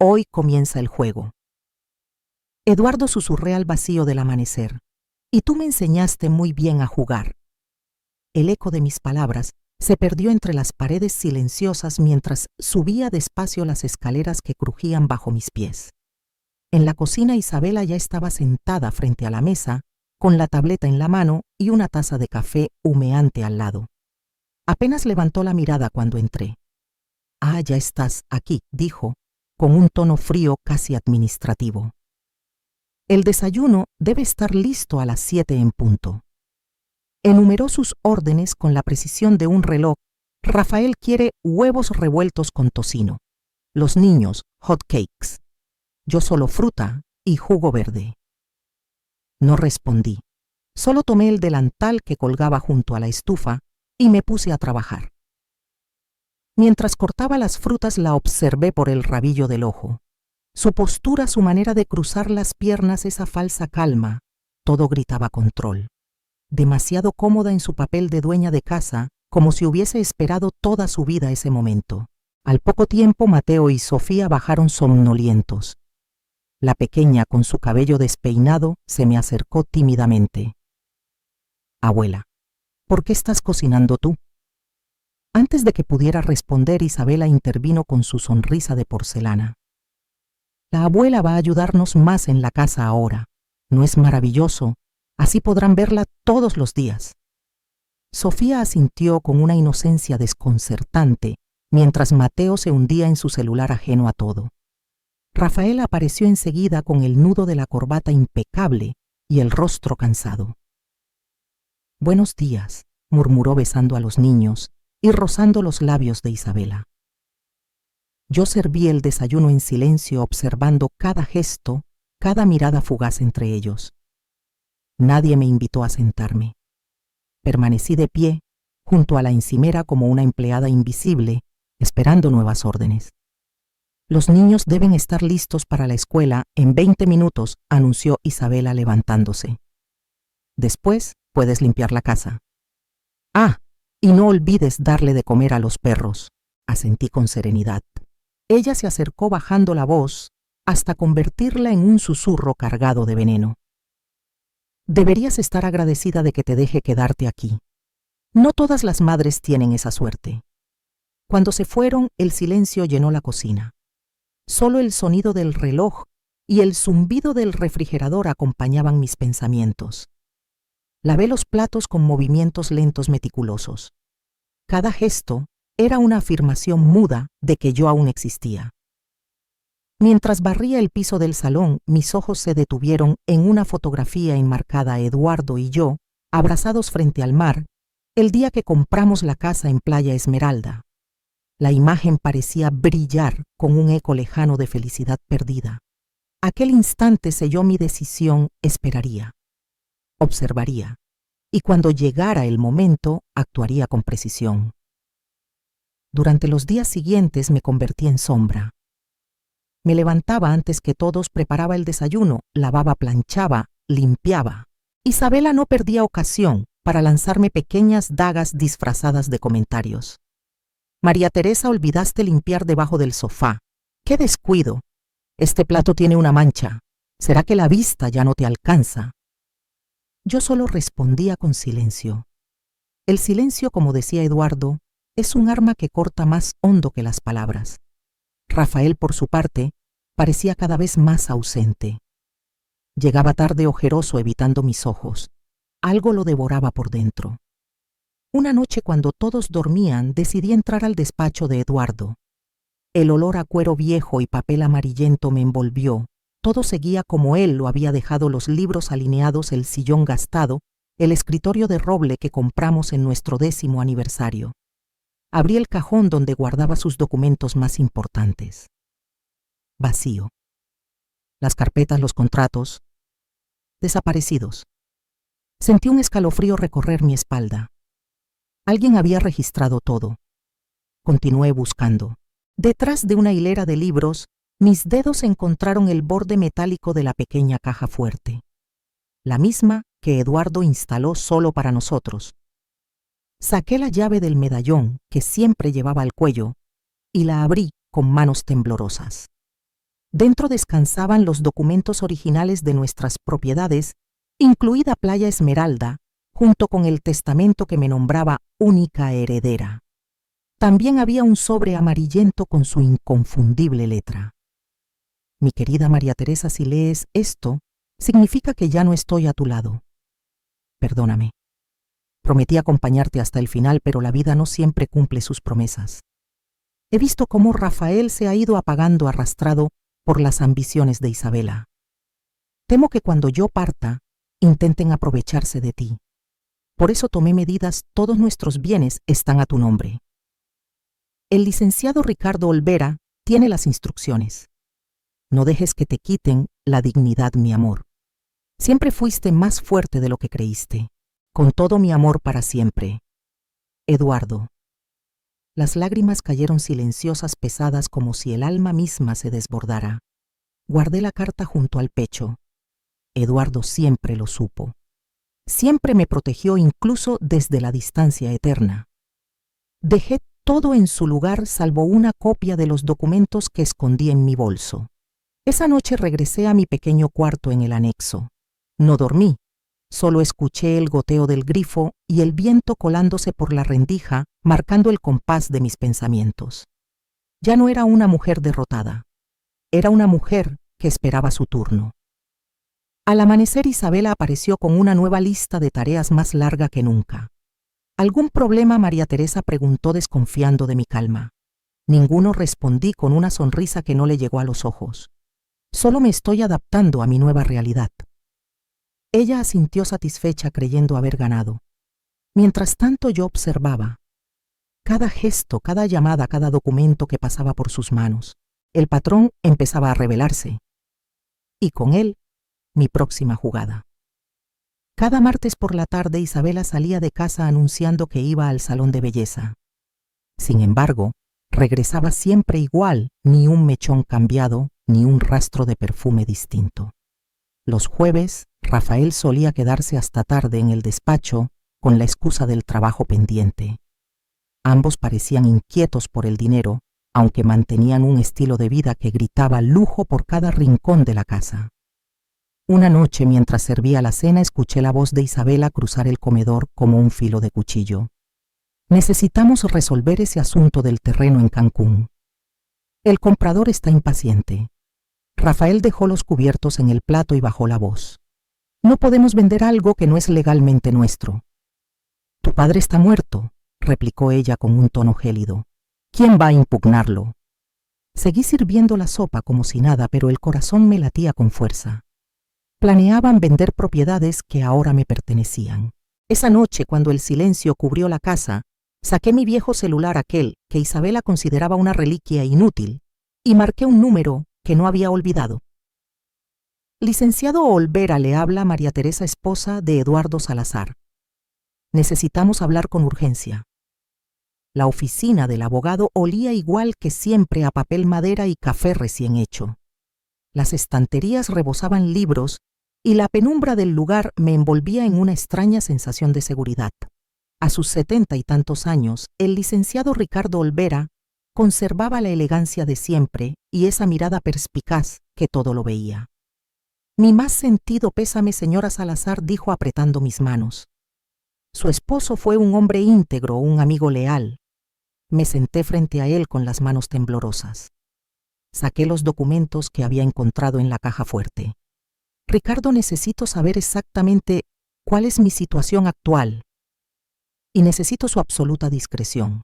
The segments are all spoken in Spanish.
Hoy comienza el juego. Eduardo susurré al vacío del amanecer. Y tú me enseñaste muy bien a jugar. El eco de mis palabras se perdió entre las paredes silenciosas mientras subía despacio las escaleras que crujían bajo mis pies. En la cocina Isabela ya estaba sentada frente a la mesa, con la tableta en la mano y una taza de café humeante al lado. Apenas levantó la mirada cuando entré. «Ah, ya estás aquí», dijo, con un tono frío casi administrativo. «El desayuno debe estar listo a las 7 en punto». Enumeró sus órdenes con la precisión de un reloj. Rafael quiere huevos revueltos con tocino. Los niños, hot cakes. Yo solo fruta y jugo verde. No respondí. Solo tomé el delantal que colgaba junto a la estufa y me puse a trabajar. Mientras cortaba las frutas la observé por el rabillo del ojo. Su postura, su manera de cruzar las piernas, esa falsa calma, todo gritaba control. Demasiado cómoda en su papel de dueña de casa, como si hubiese esperado toda su vida ese momento. Al poco tiempo Mateo y Sofía bajaron somnolientos. La pequeña, con su cabello despeinado, se me acercó tímidamente. «Abuela, ¿por qué estás cocinando tú?» Antes de que pudiera responder, Isabela intervino con su sonrisa de porcelana. «La abuela va a ayudarnos más en la casa ahora. ¿No es maravilloso? Así podrán verla todos los días». Sofía asintió con una inocencia desconcertante, mientras Mateo se hundía en su celular ajeno a todo. Rafael apareció enseguida con el nudo de la corbata impecable y el rostro cansado. «Buenos días», murmuró besando a los niños y rozando los labios de Isabela. Yo serví el desayuno en silencio, observando cada gesto, cada mirada fugaz entre ellos. Nadie me invitó a sentarme. Permanecí de pie, junto a la encimera como una empleada invisible, esperando nuevas órdenes. «Los niños deben estar listos para la escuela en 20 minutos», anunció Isabela levantándose. «Después puedes limpiar la casa». «Ah, y no olvides darle de comer a los perros», asentí con serenidad. Ella se acercó bajando la voz hasta convertirla en un susurro cargado de veneno. «Deberías estar agradecida de que te deje quedarte aquí. No todas las madres tienen esa suerte». Cuando se fueron, el silencio llenó la cocina. Solo el sonido del reloj y el zumbido del refrigerador acompañaban mis pensamientos. Lavé los platos con movimientos lentos meticulosos. Cada gesto era una afirmación muda de que yo aún existía. Mientras barría el piso del salón, mis ojos se detuvieron en una fotografía enmarcada a Eduardo y yo, abrazados frente al mar, el día que compramos la casa en Playa Esmeralda. La imagen parecía brillar con un eco lejano de felicidad perdida. Aquel instante selló mi decisión: esperaría, observaría, y cuando llegara el momento, actuaría con precisión. Durante los días siguientes me convertí en sombra. Me levantaba antes que todos, preparaba el desayuno, lavaba, planchaba, limpiaba. Isabela no perdía ocasión para lanzarme pequeñas dagas disfrazadas de comentarios. «María Teresa, olvidaste limpiar debajo del sofá. ¡Qué descuido! Este plato tiene una mancha. ¿Será que la vista ya no te alcanza?» Yo solo respondía con silencio. El silencio, como decía Eduardo, es un arma que corta más hondo que las palabras. Rafael, por su parte, parecía cada vez más ausente. Llegaba tarde ojeroso, evitando mis ojos. Algo lo devoraba por dentro. Una noche, cuando todos dormían, decidí entrar al despacho de Eduardo. El olor a cuero viejo y papel amarillento me envolvió. Todo seguía como él lo había dejado: los libros alineados, el sillón gastado, el escritorio de roble que compramos en nuestro 10º aniversario. Abrí el cajón donde guardaba sus documentos más importantes. Vacío. Las carpetas, los contratos, desaparecidos. Sentí un escalofrío recorrer mi espalda. Alguien había registrado todo. Continué buscando. Detrás de una hilera de libros, mis dedos encontraron el borde metálico de la pequeña caja fuerte, la misma que Eduardo instaló solo para nosotros. Saqué la llave del medallón que siempre llevaba al cuello y la abrí con manos temblorosas. Dentro descansaban los documentos originales de nuestras propiedades, incluida Playa Esmeralda, junto con el testamento que me nombraba única heredera. También había un sobre amarillento con su inconfundible letra. Mi querida María Teresa, si lees esto, significa que ya no estoy a tu lado. Perdóname. Prometí acompañarte hasta el final, pero la vida no siempre cumple sus promesas. He visto cómo Rafael se ha ido apagando arrastrado por las ambiciones de Isabela. Temo que cuando yo parta, intenten aprovecharse de ti. Por eso tomé medidas, todos nuestros bienes están a tu nombre. El licenciado Ricardo Olvera tiene las instrucciones. No dejes que te quiten la dignidad, mi amor. Siempre fuiste más fuerte de lo que creíste. Con todo mi amor para siempre. Eduardo. Las lágrimas cayeron silenciosas, pesadas, como si el alma misma se desbordara. Guardé la carta junto al pecho. Eduardo siempre lo supo. Siempre me protegió, incluso desde la distancia eterna. Dejé todo en su lugar salvo una copia de los documentos que escondí en mi bolso. Esa noche regresé a mi pequeño cuarto en el anexo. No dormí. Solo escuché el goteo del grifo y el viento colándose por la rendija, marcando el compás de mis pensamientos. Ya no era una mujer derrotada. Era una mujer que esperaba su turno. Al amanecer, Isabela apareció con una nueva lista de tareas más larga que nunca. ¿Algún problema?, María Teresa preguntó, desconfiando de mi calma. Ninguno, respondí con una sonrisa que no le llegó a los ojos. Solo me estoy adaptando a mi nueva realidad. Ella asintió satisfecha, creyendo haber ganado. Mientras tanto yo observaba. Cada gesto, cada llamada, cada documento que pasaba por sus manos. El patrón empezaba a revelarse. Y con él, mi próxima jugada. Cada martes por la tarde Isabela salía de casa anunciando que iba al salón de belleza. Sin embargo, regresaba siempre igual, ni un mechón cambiado, ni un rastro de perfume distinto. Los jueves, Rafael solía quedarse hasta tarde en el despacho con la excusa del trabajo pendiente. Ambos parecían inquietos por el dinero, aunque mantenían un estilo de vida que gritaba lujo por cada rincón de la casa. Una noche, mientras servía la cena, escuché la voz de Isabela cruzar el comedor como un filo de cuchillo. Necesitamos resolver ese asunto del terreno en Cancún. El comprador está impaciente. Rafael dejó los cubiertos en el plato y bajó la voz. No podemos vender algo que no es legalmente nuestro. Tu padre está muerto, replicó ella con un tono gélido. ¿Quién va a impugnarlo? Seguí sirviendo la sopa como si nada, pero el corazón me latía con fuerza. Planeaban vender propiedades que ahora me pertenecían. Esa noche, cuando el silencio cubrió la casa, saqué mi viejo celular, aquel que Isabela consideraba una reliquia inútil, y marqué un número que no había olvidado. Licenciado Olvera, le habla María Teresa, esposa de Eduardo Salazar. Necesitamos hablar con urgencia. La oficina del abogado olía igual que siempre a papel madera y café recién hecho. Las estanterías rebosaban libros y la penumbra del lugar me envolvía en una extraña sensación de seguridad. A sus 70 y tantos años, el licenciado Ricardo Olvera conservaba la elegancia de siempre y esa mirada perspicaz que todo lo veía. Mi más sentido pésame, señora Salazar, dijo apretando mis manos. Su esposo fue un hombre íntegro, un amigo leal. Me senté frente a él con las manos temblorosas. Saqué los documentos que había encontrado en la caja fuerte. Ricardo, necesito saber exactamente cuál es mi situación actual y necesito su absoluta discreción.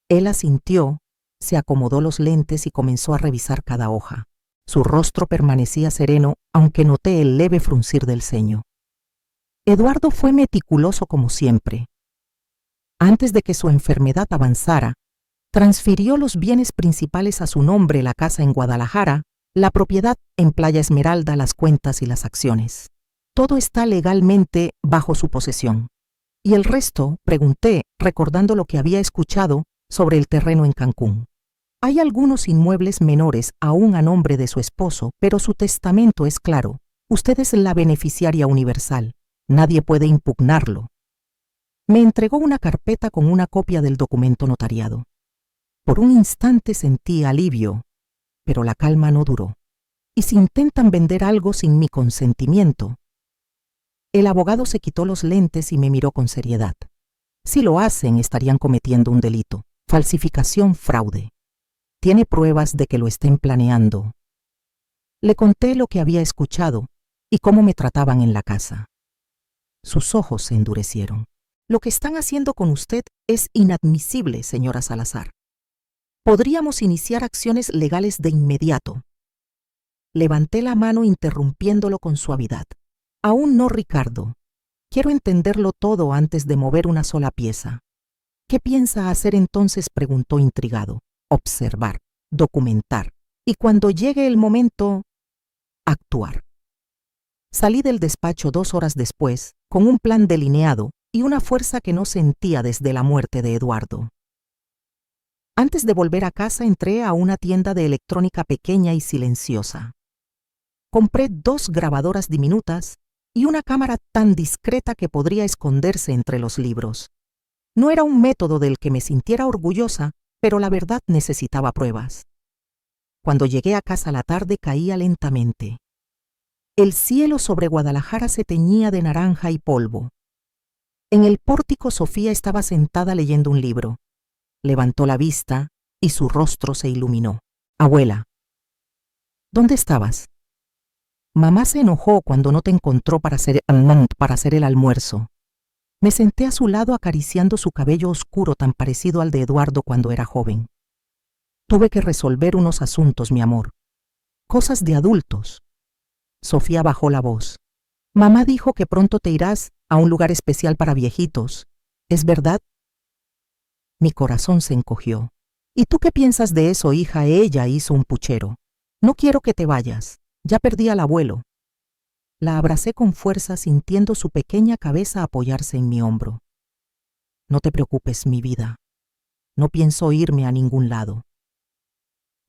Él asintió, se acomodó los lentes y comenzó a revisar cada hoja. Su rostro permanecía sereno, aunque noté el leve fruncir del ceño. Eduardo fue meticuloso como siempre. Antes de que su enfermedad avanzara, transfirió los bienes principales a su nombre: la casa en Guadalajara, la propiedad en Playa Esmeralda, las cuentas y las acciones. Todo está legalmente bajo su posesión. ¿Y el resto?, pregunté, recordando lo que había escuchado sobre el terreno en Cancún. Hay algunos inmuebles menores aún a nombre de su esposo, pero su testamento es claro. Usted es la beneficiaria universal. Nadie puede impugnarlo. Me entregó una carpeta con una copia del documento notariado. Por un instante sentí alivio. Pero la calma no duró. ¿Y si intentan vender algo sin mi consentimiento? El abogado se quitó los lentes y me miró con seriedad. Si lo hacen, estarían cometiendo un delito. Falsificación, fraude. Tiene pruebas de que lo estén planeando. Le conté lo que había escuchado y cómo me trataban en la casa. Sus ojos se endurecieron. Lo que están haciendo con usted es inadmisible, señora Salazar. Podríamos iniciar acciones legales de inmediato. Levanté la mano interrumpiéndolo con suavidad. Aún no, Ricardo. Quiero entenderlo todo antes de mover una sola pieza. ¿Qué piensa hacer entonces?, preguntó intrigado. Observar, documentar, y cuando llegue el momento, actuar. Salí del despacho 2 horas después, con un plan delineado y una fuerza que no sentía desde la muerte de Eduardo. Antes de volver a casa entré a una tienda de electrónica pequeña y silenciosa. Compré 2 grabadoras diminutas y una cámara tan discreta que podría esconderse entre los libros. No era un método del que me sintiera orgullosa, pero la verdad necesitaba pruebas. Cuando llegué a casa la tarde caía lentamente. El cielo sobre Guadalajara se teñía de naranja y polvo. En el pórtico Sofía estaba sentada leyendo un libro. Levantó la vista y su rostro se iluminó. Abuela, ¿dónde estabas? Mamá se enojó cuando no te encontró para hacer el almuerzo. Me senté a su lado acariciando su cabello oscuro tan parecido al de Eduardo cuando era joven. Tuve que resolver unos asuntos, mi amor. Cosas de adultos. Sofía bajó la voz. Mamá dijo que pronto te irás a un lugar especial para viejitos. ¿Es verdad? Mi corazón se encogió. ¿Y tú qué piensas de eso, hija? Ella hizo un puchero. No quiero que te vayas. Ya perdí al abuelo. La abracé con fuerza sintiendo su pequeña cabeza apoyarse en mi hombro. No te preocupes, mi vida. No pienso irme a ningún lado.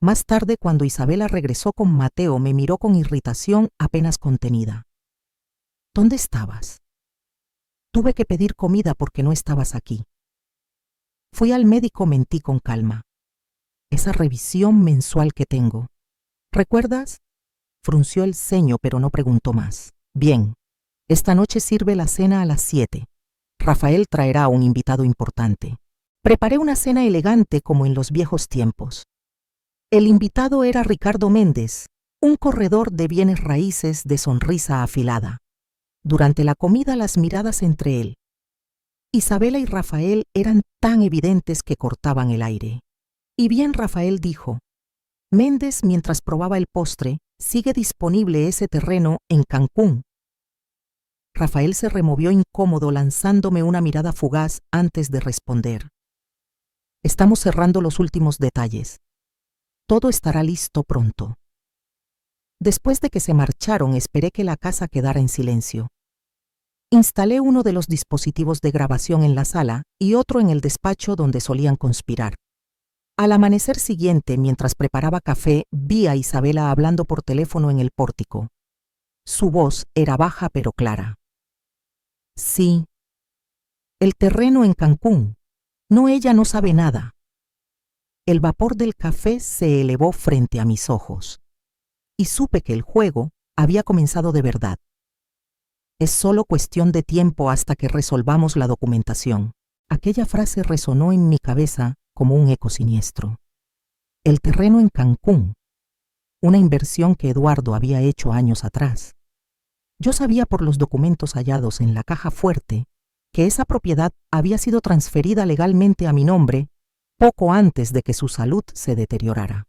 Más tarde, cuando Isabela regresó con Mateo, me miró con irritación apenas contenida. ¿Dónde estabas? Tuve que pedir comida porque no estabas aquí. Fui al médico, mentí con calma. Esa revisión mensual que tengo. ¿Recuerdas? Frunció el ceño, pero no preguntó más. Bien, esta noche sirve la cena a las 7. Rafael traerá a un invitado importante. Preparé una cena elegante como en los viejos tiempos. El invitado era Ricardo Méndez, un corredor de bienes raíces de sonrisa afilada. Durante la comida las miradas entre él, Isabela y Rafael eran tan evidentes que cortaban el aire. Y bien Rafael dijo, Méndez, mientras probaba el postre, sigue disponible ese terreno en Cancún. Rafael se removió incómodo lanzándome una mirada fugaz antes de responder. Estamos cerrando los últimos detalles. Todo estará listo pronto. Después de que se marcharon, esperé que la casa quedara en silencio. Instalé uno de los dispositivos de grabación en la sala y otro en el despacho donde solían conspirar. Al amanecer siguiente, mientras preparaba café, vi a Isabela hablando por teléfono en el pórtico. Su voz era baja pero clara. Sí. El terreno en Cancún. No, ella no sabe nada. El vapor del café se elevó frente a mis ojos. Y supe que el juego había comenzado de verdad. Es solo cuestión de tiempo hasta que resolvamos la documentación. Aquella frase resonó en mi cabeza como un eco siniestro. El terreno en Cancún, una inversión que Eduardo había hecho años atrás. Yo sabía por los documentos hallados en la caja fuerte que esa propiedad había sido transferida legalmente a mi nombre poco antes de que su salud se deteriorara.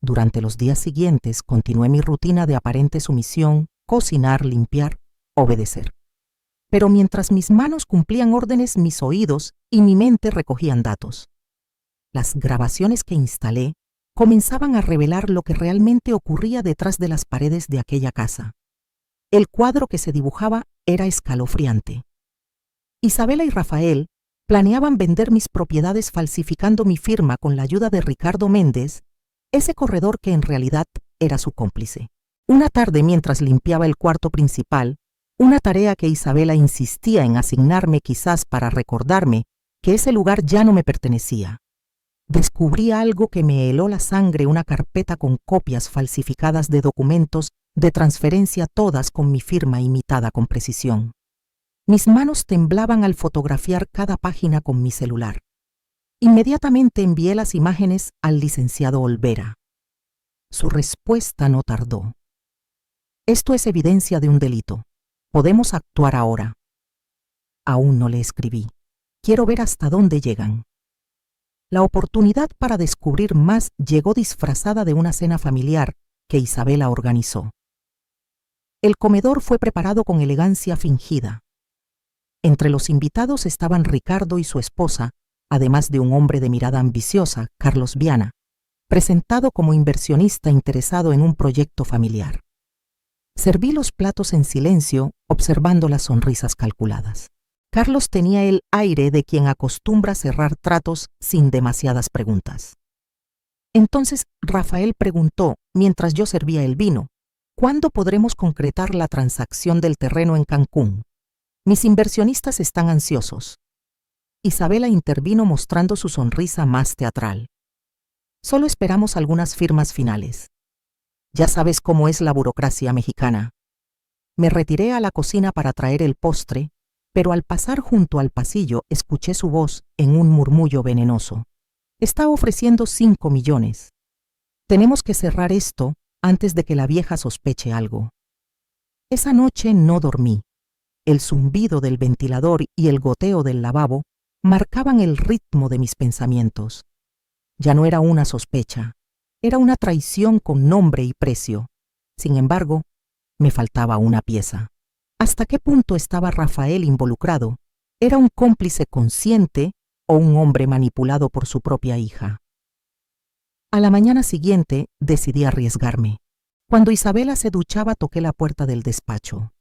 Durante los días siguientes continué mi rutina de aparente sumisión, cocinar, limpiar, obedecer. Pero mientras mis manos cumplían órdenes, mis oídos y mi mente recogían datos. Las grabaciones que instalé comenzaban a revelar lo que realmente ocurría detrás de las paredes de aquella casa. El cuadro que se dibujaba era escalofriante. Isabela y Rafael planeaban vender mis propiedades falsificando mi firma con la ayuda de Ricardo Méndez, ese corredor que en realidad era su cómplice. Una tarde, mientras limpiaba el cuarto principal, una tarea que Isabela insistía en asignarme quizás para recordarme que ese lugar ya no me pertenecía. descubrí algo que me heló la sangre: una carpeta con copias falsificadas de documentos de transferencia, todas con mi firma imitada con precisión. Mis manos temblaban al fotografiar cada página con mi celular. Inmediatamente envié las imágenes al licenciado Olvera. Su respuesta no tardó. Esto es evidencia de un delito. Podemos actuar ahora. Aún no le escribí. Quiero ver hasta dónde llegan. La oportunidad para descubrir más llegó disfrazada de una cena familiar que Isabela organizó. El comedor fue preparado con elegancia fingida. Entre los invitados estaban Ricardo y su esposa, además de un hombre de mirada ambiciosa, Carlos Viana, presentado como inversionista interesado en un proyecto familiar. Serví los platos en silencio, observando las sonrisas calculadas. Carlos tenía el aire de quien acostumbra cerrar tratos sin demasiadas preguntas. Entonces Rafael preguntó, mientras yo servía el vino, ¿cuándo podremos concretar la transacción del terreno en Cancún? Mis inversionistas están ansiosos. Isabela intervino mostrando su sonrisa más teatral. Solo esperamos algunas firmas finales. Ya sabes cómo es la burocracia mexicana. Me retiré a la cocina para traer el postre, pero al pasar junto al pasillo escuché su voz en un murmullo venenoso. Está ofreciendo 5 millones. Tenemos que cerrar esto antes de que la vieja sospeche algo. Esa noche no dormí. El zumbido del ventilador y el goteo del lavabo marcaban el ritmo de mis pensamientos. Ya no era una sospecha, era una traición con nombre y precio. Sin embargo, me faltaba una pieza. ¿Hasta qué punto estaba Rafael involucrado? ¿Era un cómplice consciente o un hombre manipulado por su propia hija? A la mañana siguiente decidí arriesgarme. Cuando Isabela se duchaba, toqué la puerta del despacho.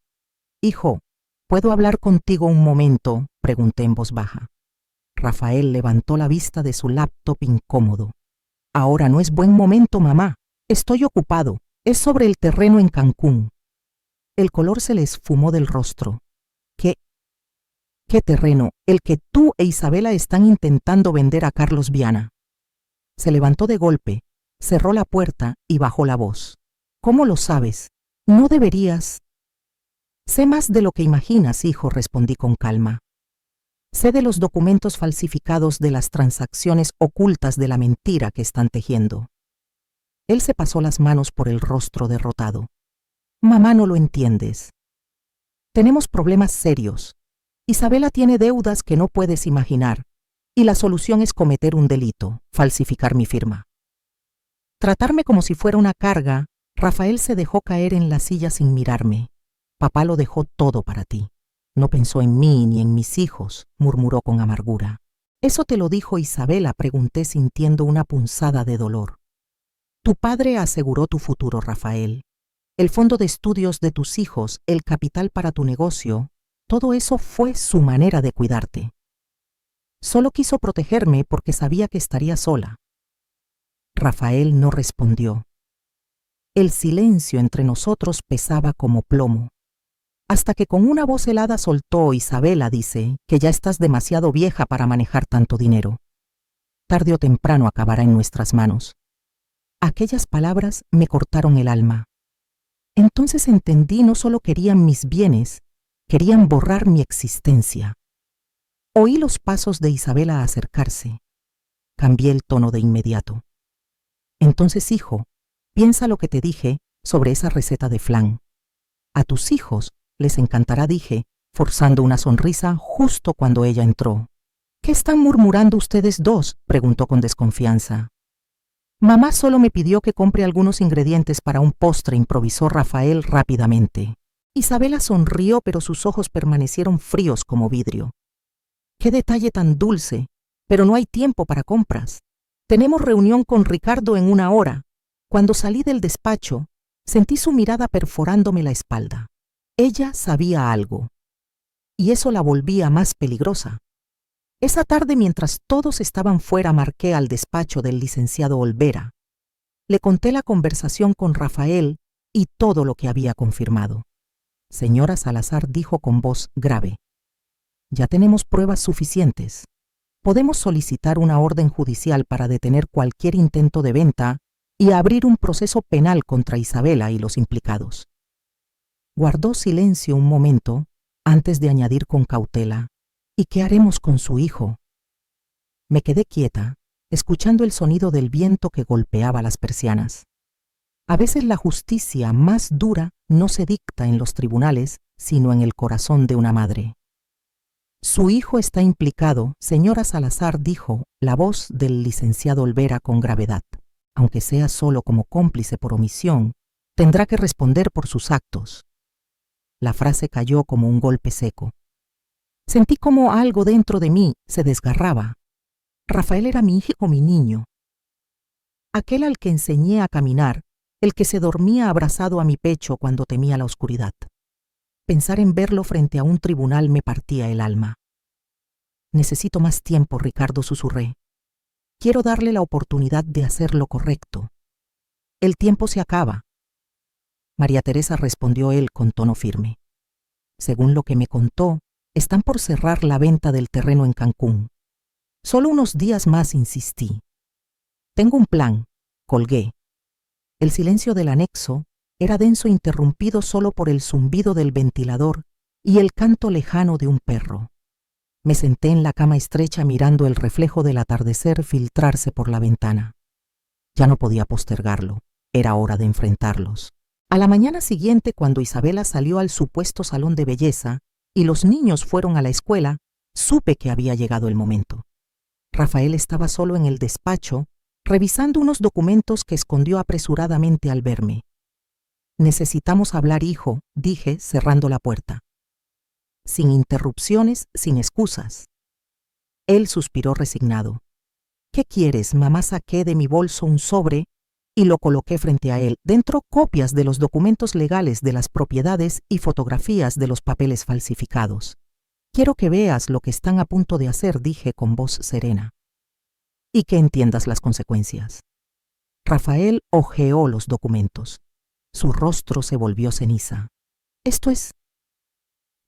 «Hijo, ¿puedo hablar contigo un momento?», pregunté en voz baja. Rafael levantó la vista de su laptop incómodo. «Ahora no es buen momento, mamá. Estoy ocupado. Es sobre el terreno en Cancún». El color se le esfumó del rostro. ¿Qué terreno? El que tú e Isabela están intentando vender a Carlos Viana. Se levantó de golpe, cerró la puerta y bajó la voz. «¿Cómo lo sabes? No deberías». «Sé más de lo que imaginas, hijo», respondí con calma. «Sé de los documentos falsificados, de las transacciones ocultas, de la mentira que están tejiendo». Él se pasó las manos por el rostro derrotado. «Mamá, no lo entiendes. Tenemos problemas serios. Isabela tiene deudas que no puedes imaginar, y la solución es cometer un delito, falsificar mi firma». Tratarme como si fuera una carga, Rafael se dejó caer en la silla sin mirarme. «Papá lo dejó todo para ti. No pensó en mí ni en mis hijos», murmuró con amargura. «¿Eso te lo dijo Isabela?», pregunté sintiendo una punzada de dolor. «Tu padre aseguró tu futuro, Rafael. El fondo de estudios de tus hijos, el capital para tu negocio, todo eso fue su manera de cuidarte. Solo quiso protegerme porque sabía que estaría sola». Rafael no respondió. El silencio entre nosotros pesaba como plomo. Hasta que con una voz helada soltó: «Isabela dice que ya estás demasiado vieja para manejar tanto dinero. Tarde o temprano acabará en nuestras manos». Aquellas palabras me cortaron el alma. Entonces entendí: no solo querían mis bienes, querían borrar mi existencia. Oí los pasos de Isabela acercarse. Cambié el tono de inmediato. «Entonces, hijo, piensa lo que te dije sobre esa receta de flan. A tus hijos les encantará», dije, forzando una sonrisa justo cuando ella entró. «¿Qué están murmurando ustedes dos?», preguntó con desconfianza. «Mamá solo me pidió que compre algunos ingredientes para un postre», improvisó Rafael rápidamente. Isabela sonrió, pero sus ojos permanecieron fríos como vidrio. «Qué detalle tan dulce, pero no hay tiempo para compras. Tenemos reunión con Ricardo en 1 hora». Cuando salí del despacho, sentí su mirada perforándome la espalda. Ella sabía algo, y eso la volvía más peligrosa. Esa tarde, mientras todos estaban fuera, marqué al despacho del licenciado Olvera. Le conté la conversación con Rafael y todo lo que había confirmado. «Señora Salazar», dijo con voz grave, «ya tenemos pruebas suficientes. podemos solicitar una orden judicial para detener cualquier intento de venta y abrir un proceso penal contra Isabela y los implicados. Guardó silencio un momento antes de añadir con cautela: ¿y qué haremos con su hijo? Me quedé quieta, escuchando el sonido del viento que golpeaba las persianas. A veces la justicia más dura no se dicta en los tribunales, sino en el corazón de una madre. Su hijo está implicado, señora Salazar, dijo la voz del licenciado Olvera con gravedad. Aunque sea solo como cómplice por omisión, tendrá que responder por sus actos. La frase cayó como un golpe seco. Sentí como algo dentro de mí se desgarraba. Rafael era mi hijo, mi niño. Aquel al que enseñé a caminar, el que se dormía abrazado a mi pecho cuando temía la oscuridad. Pensar en verlo frente a un tribunal me partía el alma. Necesito más tiempo, Ricardo, susurré. Quiero darle la oportunidad de hacer lo correcto. El tiempo se acaba. María Teresa, respondió él con tono firme. Según lo que me contó, están por cerrar la venta del terreno en Cancún. Solo unos días más, insistí. Tengo un plan, colgué. El silencio del anexo era denso, interrumpido solo por el zumbido del ventilador y el canto lejano de un perro. Me senté en la cama estrecha mirando el reflejo del atardecer filtrarse por la ventana. Ya no podía postergarlo, era hora de enfrentarlos. A la mañana siguiente, cuando Isabela salió al supuesto salón de belleza y los niños fueron a la escuela, supe que había llegado el momento. Rafael estaba solo en el despacho, revisando unos documentos que escondió apresuradamente al verme. Necesitamos hablar, hijo, dije, cerrando la puerta. Sin interrupciones, sin excusas. Él suspiró resignado. ¿Qué quieres, mamá? Saqué de mi bolso un sobre y lo coloqué frente a él. Dentro, copias de los documentos legales de las propiedades y fotografías de los papeles falsificados. Quiero que veas lo que están a punto de hacer, dije con voz serena. Y que entiendas las consecuencias. Rafael hojeó los documentos. Su rostro se volvió ceniza. «Esto es...»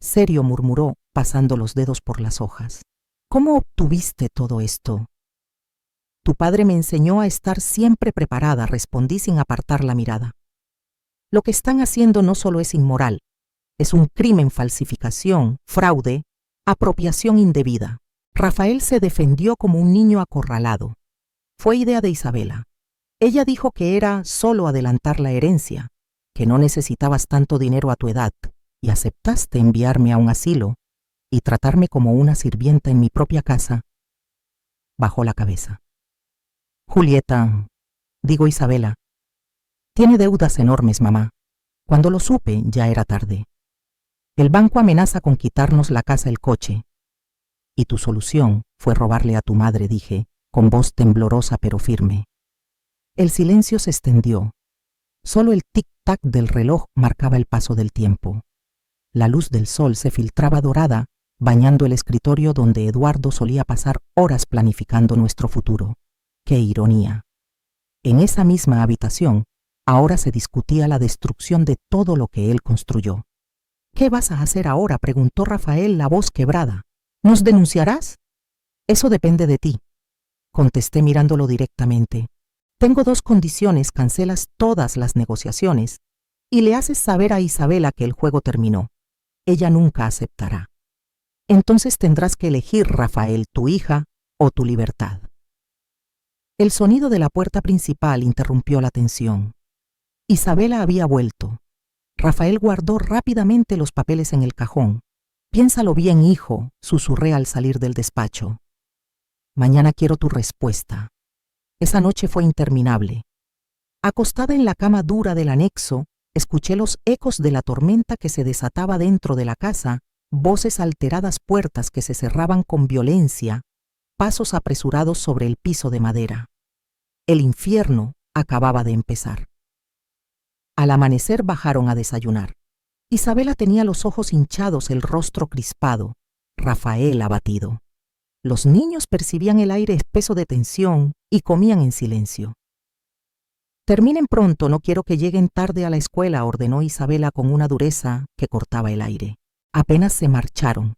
serio, murmuró, pasando los dedos por las hojas. «¿Cómo obtuviste todo esto?» «Tu padre me enseñó a estar siempre preparada», respondí sin apartar la mirada. «Lo que están haciendo no solo es inmoral, es un crimen, falsificación, fraude, apropiación indebida». Rafael se defendió como un niño acorralado. Fue idea de Isabela. Ella dijo que era solo adelantar la herencia, que no necesitabas tanto dinero a tu edad, y aceptaste enviarme a un asilo y tratarme como una sirvienta en mi propia casa. Bajó la cabeza. Julieta, digo Isabela, tiene deudas enormes, mamá. Cuando lo supe, ya era tarde. El banco amenaza con quitarnos la casa, el coche. Y tu solución fue robarle a tu madre, dije, con voz temblorosa pero firme. El silencio se extendió. Solo el tic-tac del reloj marcaba el paso del tiempo. La luz del sol se filtraba dorada, bañando el escritorio donde Eduardo solía pasar horas planificando nuestro futuro. ¡Qué ironía! En esa misma habitación, ahora se discutía la destrucción de todo lo que él construyó. ¿Qué vas a hacer ahora?, preguntó Rafael, la voz quebrada. ¿Nos denunciarás? Eso depende de ti, contesté mirándolo directamente. Tengo dos condiciones: cancelas todas las negociaciones y le haces saber a Isabela que el juego terminó. Ella nunca aceptará. Entonces tendrás que elegir, Rafael, tu hija o tu libertad. El sonido de la puerta principal interrumpió la tensión. Isabela había vuelto. Rafael guardó rápidamente los papeles en el cajón. Piénsalo bien, hijo, susurré al salir del despacho. Mañana quiero tu respuesta. Esa noche fue interminable. Acostada en la cama dura del anexo, escuché los ecos de la tormenta que se desataba dentro de la casa, voces alteradas, puertas que se cerraban con violencia, pasos apresurados sobre el piso de madera. El infierno acababa de empezar. Al amanecer bajaron a desayunar. Isabela tenía los ojos hinchados, el rostro crispado, Rafael abatido. Los niños percibían el aire espeso de tensión y comían en silencio. Terminen pronto, no quiero que lleguen tarde a la escuela, ordenó Isabela con una dureza que cortaba el aire. Apenas se marcharon.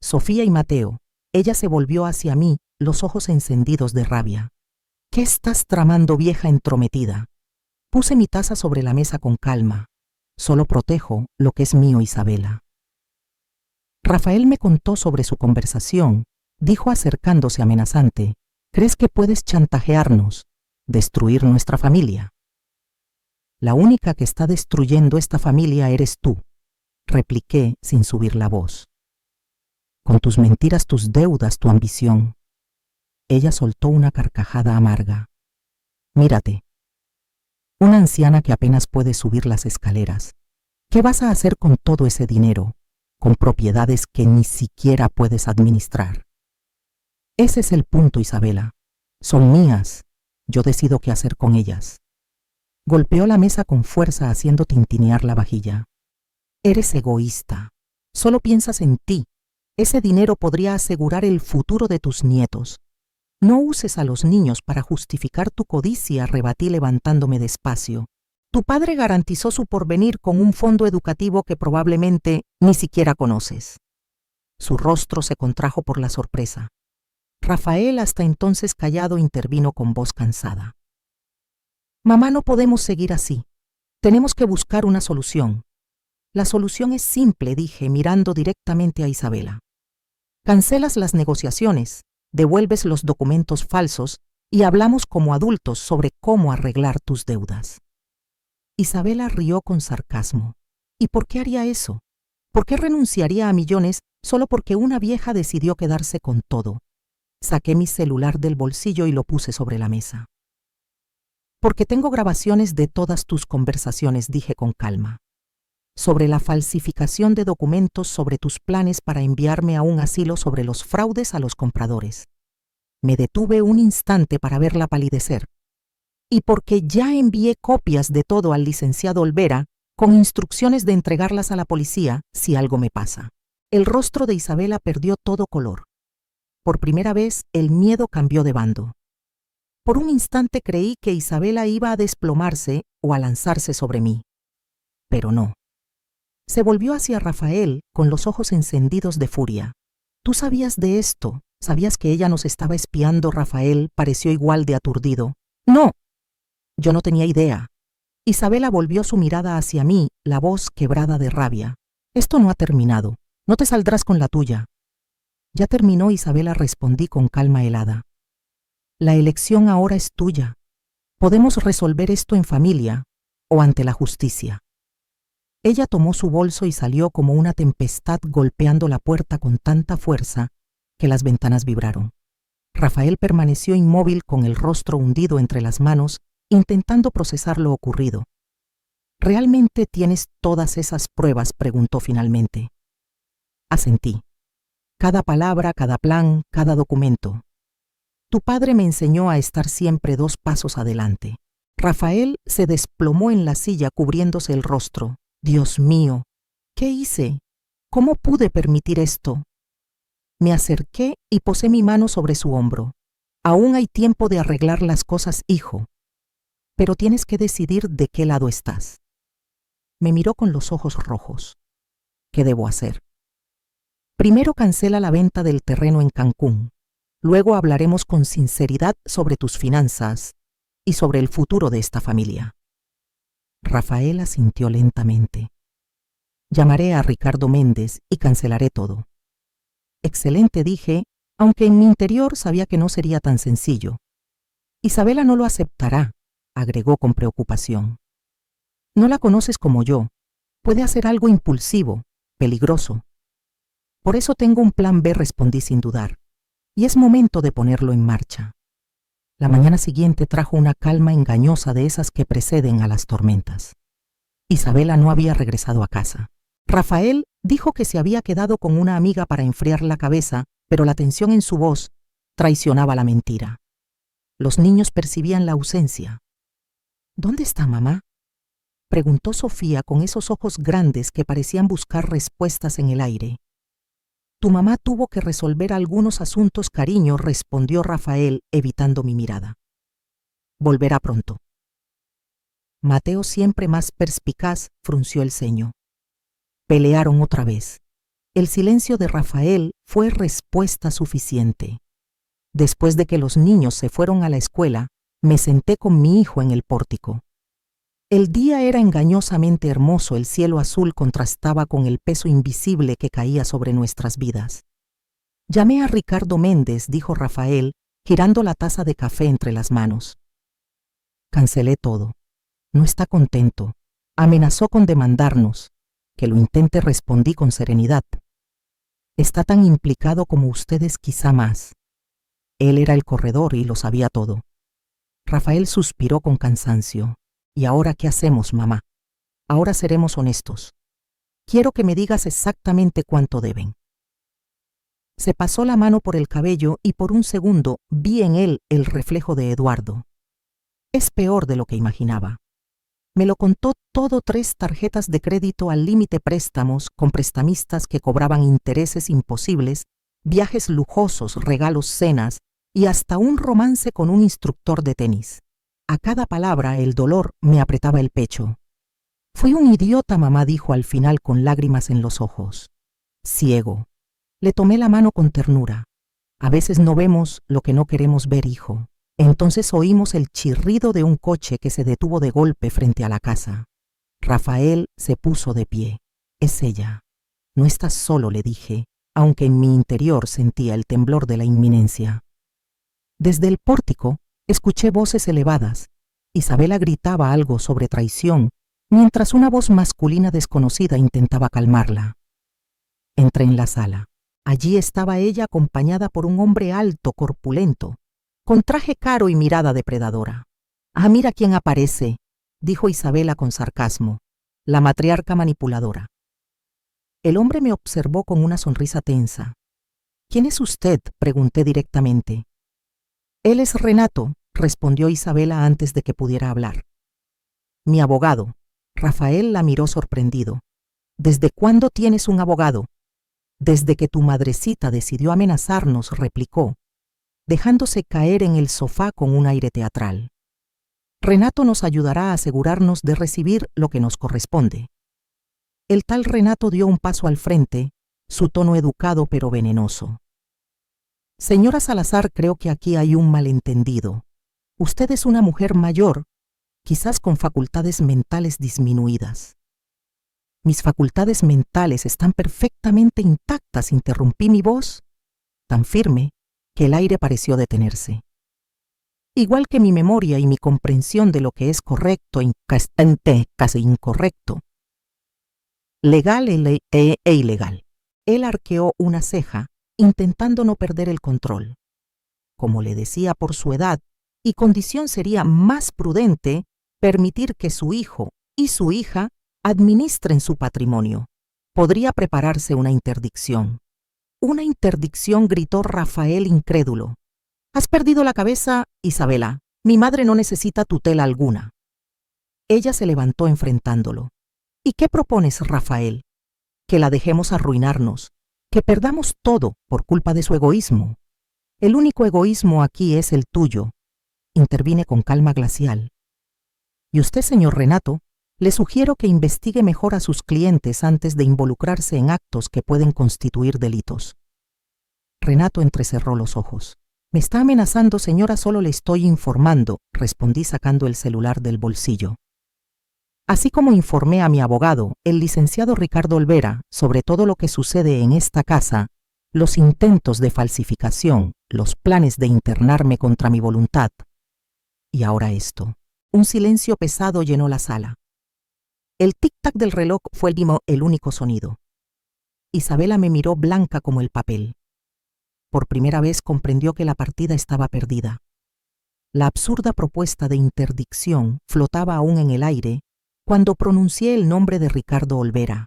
Sofía y Mateo. Ella se volvió hacia mí los ojos encendidos de rabia. ¿Qué estás tramando, vieja entrometida? Puse mi taza sobre la mesa con calma. Solo protejo lo que es mío, Isabela. Rafael me contó sobre su conversación. Dijo acercándose amenazante: ¿crees que puedes chantajearnos, destruir nuestra familia? La única que está destruyendo esta familia eres tú, repliqué sin subir la voz. Con tus mentiras, tus deudas, tu ambición. Ella soltó una carcajada amarga. Mírate. Una anciana que apenas puede subir las escaleras. ¿Qué vas a hacer con todo ese dinero, con propiedades que ni siquiera puedes administrar? Ese es el punto, Isabela. Son mías. Yo decido qué hacer con ellas. Golpeó la mesa con fuerza, haciendo tintinear la vajilla. Eres egoísta. Solo piensas en ti. Ese dinero podría asegurar el futuro de tus nietos. No uses a los niños para justificar tu codicia, rebatí levantándome despacio. Tu padre garantizó su porvenir con un fondo educativo que probablemente ni siquiera conoces. Su rostro se contrajo por la sorpresa. Rafael, hasta entonces callado, intervino con voz cansada. Mamá, no podemos seguir así. Tenemos que buscar una solución. La solución es simple, dije, mirando directamente a Isabela. Cancelas las negociaciones, devuelves los documentos falsos y hablamos como adultos sobre cómo arreglar tus deudas. Isabela rió con sarcasmo. ¿Y por qué haría eso? ¿Por qué renunciaría a millones solo porque una vieja decidió quedarse con todo? Saqué mi celular del bolsillo y lo puse sobre la mesa. Porque tengo grabaciones de todas tus conversaciones, dije con calma. Sobre la falsificación de documentos, sobre tus planes para enviarme a un asilo, sobre los fraudes a los compradores. Me detuve un instante para verla palidecer. Y porque ya envié copias de todo al licenciado Olvera, con instrucciones de entregarlas a la policía si algo me pasa. El rostro de Isabela perdió todo color. Por primera vez, el miedo cambió de bando. Por un instante creí que Isabela iba a desplomarse o a lanzarse sobre mí. Pero no. Se volvió hacia Rafael con los ojos encendidos de furia. ¿Tú sabías de esto? ¿Sabías que ella nos estaba espiando? Rafael pareció igual de aturdido. No. Yo no tenía idea. Isabela volvió su mirada hacia mí, la voz quebrada de rabia. Esto no ha terminado. No te saldrás con la tuya. Ya terminó, Isabela, respondí con calma helada. La elección ahora es tuya. Podemos resolver esto en familia o ante la justicia. Ella tomó su bolso y salió como una tempestad, golpeando la puerta con tanta fuerza que las ventanas vibraron. Rafael permaneció inmóvil con el rostro hundido entre las manos, intentando procesar lo ocurrido. ¿Realmente tienes todas esas pruebas?, preguntó finalmente. Asentí. Cada palabra, cada plan, cada documento. Tu padre me enseñó a estar siempre 2 pasos adelante. Rafael se desplomó en la silla cubriéndose el rostro. Dios mío, ¿qué hice? ¿Cómo pude permitir esto? Me acerqué y posé mi mano sobre su hombro. Aún hay tiempo de arreglar las cosas, hijo. Pero tienes que decidir de qué lado estás. Me miró con los ojos rojos. ¿Qué debo hacer? Primero cancela la venta del terreno en Cancún. Luego hablaremos con sinceridad sobre tus finanzas y sobre el futuro de esta familia. Rafael asintió lentamente. Llamaré a Ricardo Méndez y cancelaré todo. Excelente, dije, aunque en mi interior sabía que no sería tan sencillo. Isabela no lo aceptará, agregó con preocupación. No la conoces como yo. Puede hacer algo impulsivo, peligroso. Por eso tengo un plan B, respondí sin dudar. Y es momento de ponerlo en marcha. La mañana siguiente trajo una calma engañosa de esas que preceden a las tormentas. Isabela no había regresado a casa. Rafael dijo que se había quedado con una amiga para enfriar la cabeza, pero la tensión en su voz traicionaba la mentira. Los niños percibían la ausencia. ¿Dónde está mamá?, preguntó Sofía con esos ojos grandes que parecían buscar respuestas en el aire. Tu mamá tuvo que resolver algunos asuntos, cariño, respondió Rafael, evitando mi mirada. Volverá pronto. Mateo, siempre más perspicaz, frunció el ceño. Pelearon otra vez. El silencio de Rafael fue respuesta suficiente. Después de que los niños se fueron a la escuela, me senté con mi hijo en el pórtico. El día era engañosamente hermoso, el cielo azul contrastaba con el peso invisible que caía sobre nuestras vidas. Llamé a Ricardo Méndez, dijo Rafael, girando la taza de café entre las manos. Cancelé todo. No está contento. Amenazó con demandarnos. Que lo intente, respondí con serenidad. Está tan implicado como ustedes, quizá más. Él era el corredor y lo sabía todo. Rafael suspiró con cansancio. ¿Y ahora qué hacemos, mamá? Ahora seremos honestos. Quiero que me digas exactamente cuánto deben. Se pasó la mano por el cabello y por un segundo vi en él el reflejo de Eduardo. Es peor de lo que imaginaba. Me lo contó todo: 3 tarjetas de crédito al límite, préstamos con prestamistas que cobraban intereses imposibles, viajes lujosos, regalos, cenas y hasta un romance con un instructor de tenis. A cada palabra el dolor me apretaba el pecho. Fui un idiota, mamá, dijo al final con lágrimas en los ojos. Ciego. Le tomé la mano con ternura. A veces no vemos lo que no queremos ver, hijo. Entonces oímos el chirrido de un coche que se detuvo de golpe frente a la casa. Rafael se puso de pie. Es ella. No estás solo, le dije, aunque en mi interior sentía el temblor de la inminencia. Desde el pórtico escuché voces elevadas. Isabela gritaba algo sobre traición, mientras una voz masculina desconocida intentaba calmarla. Entré en la sala. Allí estaba ella acompañada por un hombre alto, corpulento, con traje caro y mirada depredadora. «Ah, mira quién aparece», dijo Isabela con sarcasmo, la matriarca manipuladora. El hombre me observó con una sonrisa tensa. «¿Quién es usted?», pregunté directamente. «Él es Renato», respondió Isabela antes de que pudiera hablar. «Mi abogado». Rafael la miró sorprendido. «¿Desde cuándo tienes un abogado?» «Desde que tu madrecita decidió amenazarnos», replicó, dejándose caer en el sofá con un aire teatral. «Renato nos ayudará a asegurarnos de recibir lo que nos corresponde». El tal Renato dio un paso al frente, su tono educado pero venenoso. «Señora Salazar, creo que aquí hay un malentendido. Usted es una mujer mayor, quizás con facultades mentales disminuidas». «Mis facultades mentales están perfectamente intactas», interrumpí mi voz, tan firme que el aire pareció detenerse. «Igual que mi memoria y mi comprensión de lo que es correcto e casi incorrecto, legal e ilegal». Él arqueó una ceja, intentando no perder el control. Como le decía, por su edad y condición sería más prudente permitir que su hijo y su hija administren su patrimonio. Podría prepararse una interdicción. «Una interdicción», gritó Rafael incrédulo. «Has perdido la cabeza, Isabela. Mi madre no necesita tutela alguna». Ella se levantó enfrentándolo. «¿Y qué propones, Rafael? Que la dejemos arruinarnos, que perdamos todo por culpa de su egoísmo». «El único egoísmo aquí es el tuyo», intervine con calma glacial. «Y usted, señor Renato, le sugiero que investigue mejor a sus clientes antes de involucrarse en actos que pueden constituir delitos». Renato entrecerró los ojos. «Me está amenazando, señora, solo le estoy informando», respondí sacando el celular del bolsillo. Así como informé a mi abogado, el licenciado Ricardo Olvera, sobre todo lo que sucede en esta casa, los intentos de falsificación, los planes de internarme contra mi voluntad. Y ahora esto. Un silencio pesado llenó la sala. El tic-tac del reloj fue el único sonido. Isabela me miró blanca como el papel. Por primera vez comprendió que la partida estaba perdida. La absurda propuesta de interdicción flotaba aún en el aire cuando pronuncié el nombre de Ricardo Olvera.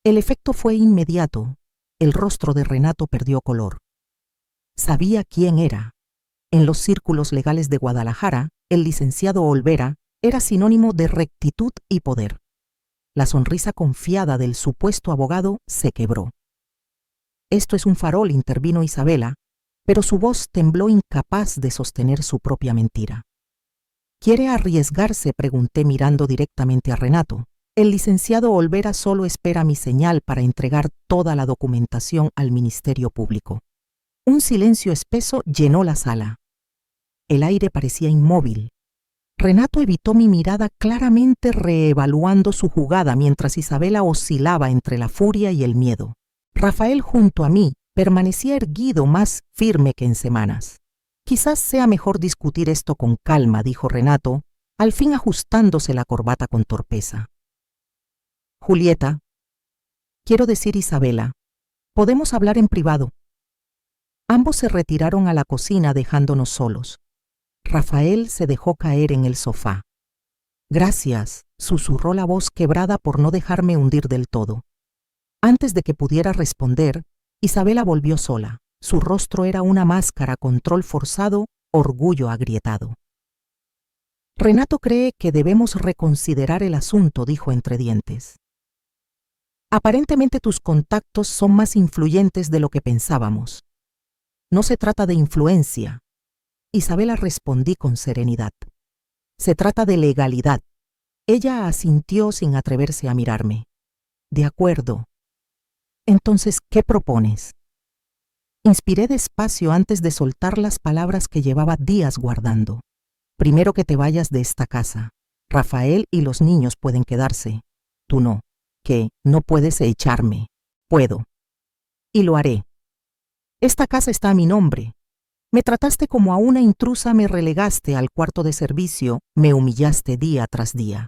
El efecto fue inmediato. El rostro de Renato perdió color. Sabía quién era. En los círculos legales de Guadalajara, el licenciado Olvera era sinónimo de rectitud y poder. La sonrisa confiada del supuesto abogado se quebró. «Esto es un farol», intervino Isabela, pero su voz tembló, incapaz de sostener su propia mentira. «¿Quiere arriesgarse?», pregunté mirando directamente a Renato. «El licenciado Olvera solo espera mi señal para entregar toda la documentación al Ministerio Público». Un silencio espeso llenó la sala. El aire parecía inmóvil. Renato evitó mi mirada, claramente reevaluando su jugada mientras Isabela oscilaba entre la furia y el miedo. Rafael, junto a mí, permanecía erguido, más firme que en semanas. Quizás sea mejor discutir esto con calma, dijo Renato, al fin ajustándose la corbata con torpeza. Julieta, quiero decir Isabela, podemos hablar en privado. Ambos se retiraron a la cocina dejándonos solos. Rafael se dejó caer en el sofá. Gracias, susurró la voz quebrada por no dejarme hundir del todo. Antes de que pudiera responder, Isabela volvió sola. Su rostro era una máscara, control forzado, orgullo agrietado. Renato cree que debemos reconsiderar el asunto, dijo entre dientes. Aparentemente tus contactos son más influyentes de lo que pensábamos. No se trata de influencia. Isabela, respondí con serenidad. Se trata de legalidad. Ella asintió sin atreverse a mirarme. De acuerdo. Entonces, ¿qué propones? Inspiré despacio antes de soltar las palabras que llevaba días guardando. Primero, que te vayas de esta casa. Rafael y los niños pueden quedarse. Tú no. Que no puedes echarme. Puedo. Y lo haré. Esta casa está a mi nombre. Me trataste como a una intrusa, me relegaste al cuarto de servicio, me humillaste día tras día.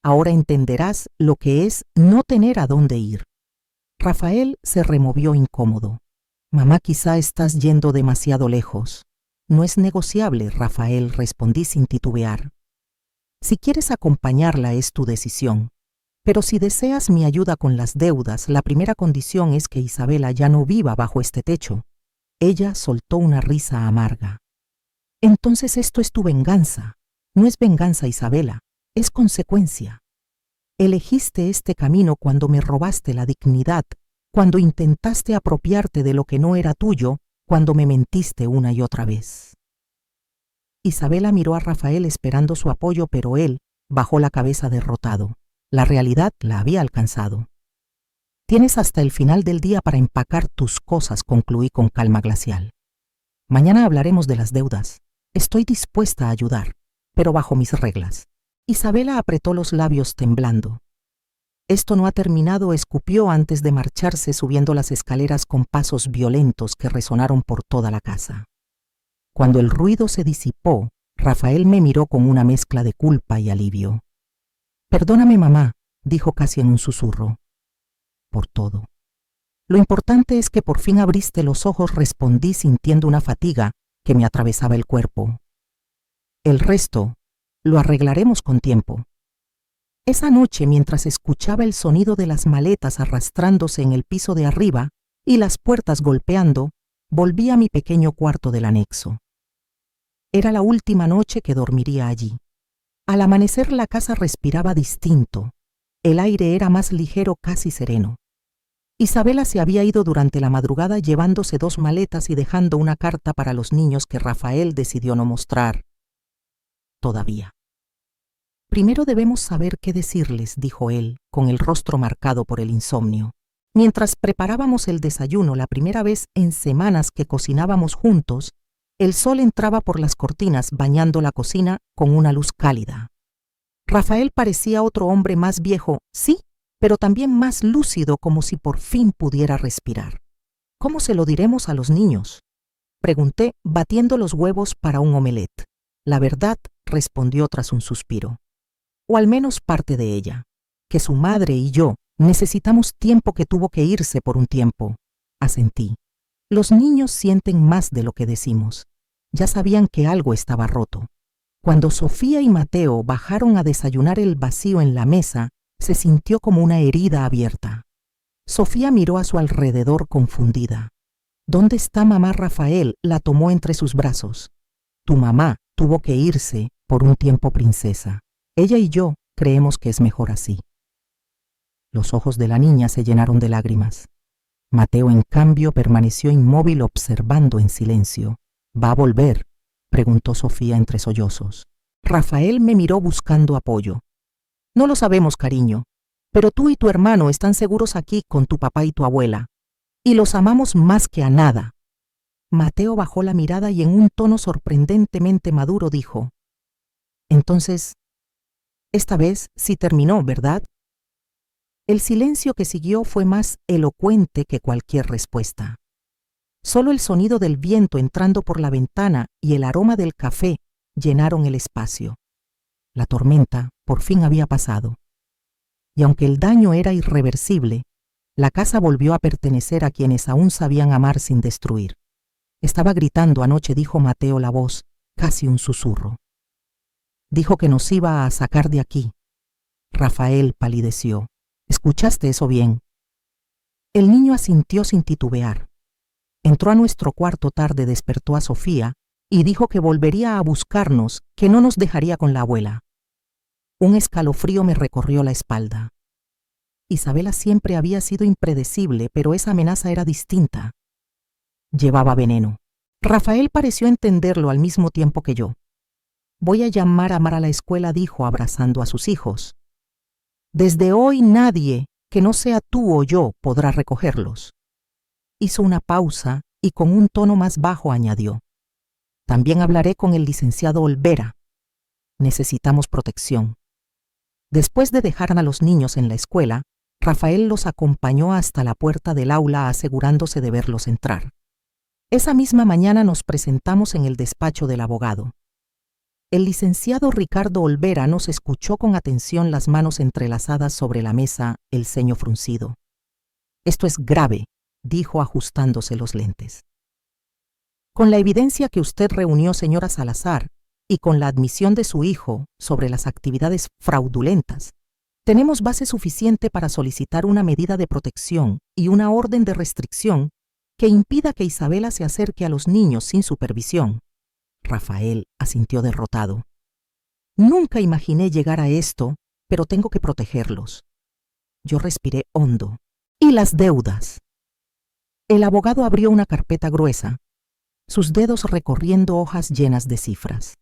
Ahora entenderás lo que es no tener a dónde ir. Rafael se removió incómodo. Mamá, quizá estás yendo demasiado lejos. No es negociable, Rafael, respondí sin titubear. Si quieres acompañarla es tu decisión. Pero si deseas mi ayuda con las deudas, la primera condición es que Isabela ya no viva bajo este techo. Ella soltó una risa amarga. Entonces esto es tu venganza. No es venganza, Isabela, es consecuencia. Elegiste este camino cuando me robaste la dignidad, cuando intentaste apropiarte de lo que no era tuyo, cuando me mentiste una y otra vez. Isabela miró a Rafael esperando su apoyo, pero él bajó la cabeza derrotado. La realidad la había alcanzado. Tienes hasta el final del día para empacar tus cosas, concluí con calma glacial. Mañana hablaremos de las deudas. Estoy dispuesta a ayudar, pero bajo mis reglas. Isabela apretó los labios temblando. Esto no ha terminado, escupió antes de marcharse, subiendo las escaleras con pasos violentos que resonaron por toda la casa. Cuando el ruido se disipó, Rafael me miró con una mezcla de culpa y alivio. Perdóname, mamá, dijo casi en un susurro. Por todo. Lo importante es que por fin abriste los ojos, respondí sintiendo una fatiga que me atravesaba el cuerpo. El resto lo arreglaremos con tiempo. Esa noche, mientras escuchaba el sonido de las maletas arrastrándose en el piso de arriba y las puertas golpeando, volví a mi pequeño cuarto del anexo. Era la última noche que dormiría allí. Al amanecer la casa respiraba distinto. El aire era más ligero, casi sereno. Isabela se había ido durante la madrugada llevándose 2 maletas y dejando una carta para los niños que Rafael decidió no mostrar. Todavía. Primero debemos saber qué decirles, dijo él, con el rostro marcado por el insomnio. Mientras preparábamos el desayuno, la primera vez en semanas que cocinábamos juntos, el sol entraba por las cortinas bañando la cocina con una luz cálida. Rafael parecía otro hombre más viejo, sí, pero también más lúcido, como si por fin pudiera respirar. ¿Cómo se lo diremos a los niños?, pregunté, batiendo los huevos para un omelette. La verdad, respondió tras un suspiro. O al menos parte de ella. Que su madre y yo necesitamos tiempo, que tuvo que irse por un tiempo. Asentí. Los niños sienten más de lo que decimos. Ya sabían que algo estaba roto. Cuando Sofía y Mateo bajaron a desayunar, el vacío en la mesa se sintió como una herida abierta. Sofía miró a su alrededor confundida. ¿Dónde está mamá? Rafael la tomó entre sus brazos. Tu mamá tuvo que irse por un tiempo, princesa. Ella y yo creemos que es mejor así. Los ojos de la niña se llenaron de lágrimas. Mateo, en cambio, permaneció inmóvil, observando en silencio. ¿Va a volver?, preguntó Sofía entre sollozos. Rafael me miró buscando apoyo. No lo sabemos, cariño, pero tú y tu hermano están seguros aquí con tu papá y tu abuela, y los amamos más que a nada. Mateo bajó la mirada y en un tono sorprendentemente maduro dijo: «Entonces, esta vez sí terminó, ¿verdad?». El silencio que siguió fue más elocuente que cualquier respuesta. Solo el sonido del viento entrando por la ventana y el aroma del café llenaron el espacio. La tormenta por fin había pasado. Y aunque el daño era irreversible, la casa volvió a pertenecer a quienes aún sabían amar sin destruir. Estaba gritando anoche, dijo Mateo la voz, casi un susurro. Dijo que nos iba a sacar de aquí. Rafael palideció. ¿Escuchaste eso bien? El niño asintió sin titubear. Entró a nuestro cuarto tarde, despertó a Sofía y dijo que volvería a buscarnos, que no nos dejaría con la abuela. Un escalofrío me recorrió la espalda. Isabela siempre había sido impredecible, pero esa amenaza era distinta. Llevaba veneno. Rafael pareció entenderlo al mismo tiempo que yo. Voy a llamar a Mar a la escuela, dijo, abrazando a sus hijos. Desde hoy nadie, que no sea tú o yo, podrá recogerlos. Hizo una pausa y con un tono más bajo añadió: también hablaré con el licenciado Olvera. Necesitamos protección. Después de dejar a los niños en la escuela, Rafael los acompañó hasta la puerta del aula asegurándose de verlos entrar. Esa misma mañana nos presentamos en el despacho del abogado. El licenciado Ricardo Olvera nos escuchó con atención, las manos entrelazadas sobre la mesa, el ceño fruncido. Esto es grave, dijo ajustándose los lentes. Con la evidencia que usted reunió, señora Salazar, y con la admisión de su hijo sobre las actividades fraudulentas, tenemos base suficiente para solicitar una medida de protección y una orden de restricción que impida que Isabela se acerque a los niños sin supervisión. Rafael asintió derrotado. Nunca imaginé llegar a esto, pero tengo que protegerlos. Yo respiré hondo. ¿Y las deudas? El abogado abrió una carpeta gruesa, sus dedos recorriendo hojas llenas de cifras.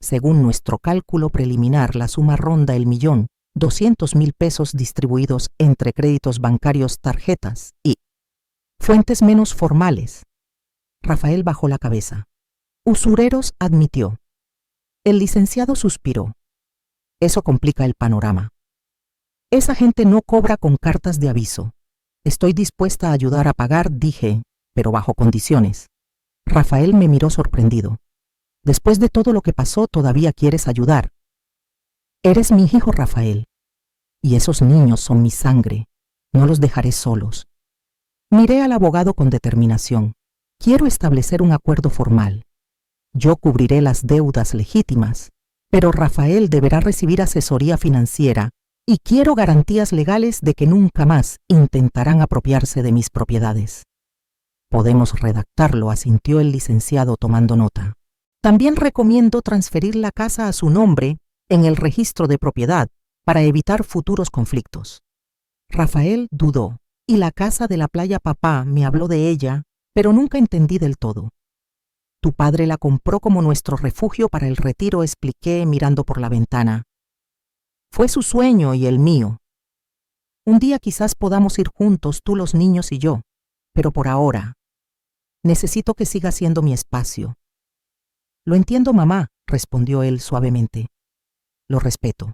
Según nuestro cálculo preliminar, la suma ronda el 1.200.000 pesos distribuidos entre créditos bancarios, tarjetas y fuentes menos formales. Rafael bajó la cabeza. Usureros, admitió. El licenciado suspiró. Eso complica el panorama. Esa gente no cobra con cartas de aviso. Estoy dispuesta a ayudar a pagar, dije, pero bajo condiciones. Rafael me miró sorprendido. Después de todo lo que pasó, ¿todavía quieres ayudar? Eres mi hijo, Rafael. Y esos niños son mi sangre. No los dejaré solos. Miré al abogado con determinación. Quiero establecer un acuerdo formal. Yo cubriré las deudas legítimas, pero Rafael deberá recibir asesoría financiera y quiero garantías legales de que nunca más intentarán apropiarse de mis propiedades. Podemos redactarlo, asintió el licenciado tomando nota. También recomiendo transferir la casa a su nombre en el registro de propiedad para evitar futuros conflictos. Rafael dudó, y la casa de la playa, papá me habló de ella, pero nunca entendí del todo. Tu padre la compró como nuestro refugio para el retiro, expliqué mirando por la ventana. Fue su sueño y el mío. Un día quizás podamos ir juntos, tú, los niños y yo, pero por ahora necesito que siga siendo mi espacio. Lo entiendo, mamá, respondió él suavemente. Lo respeto.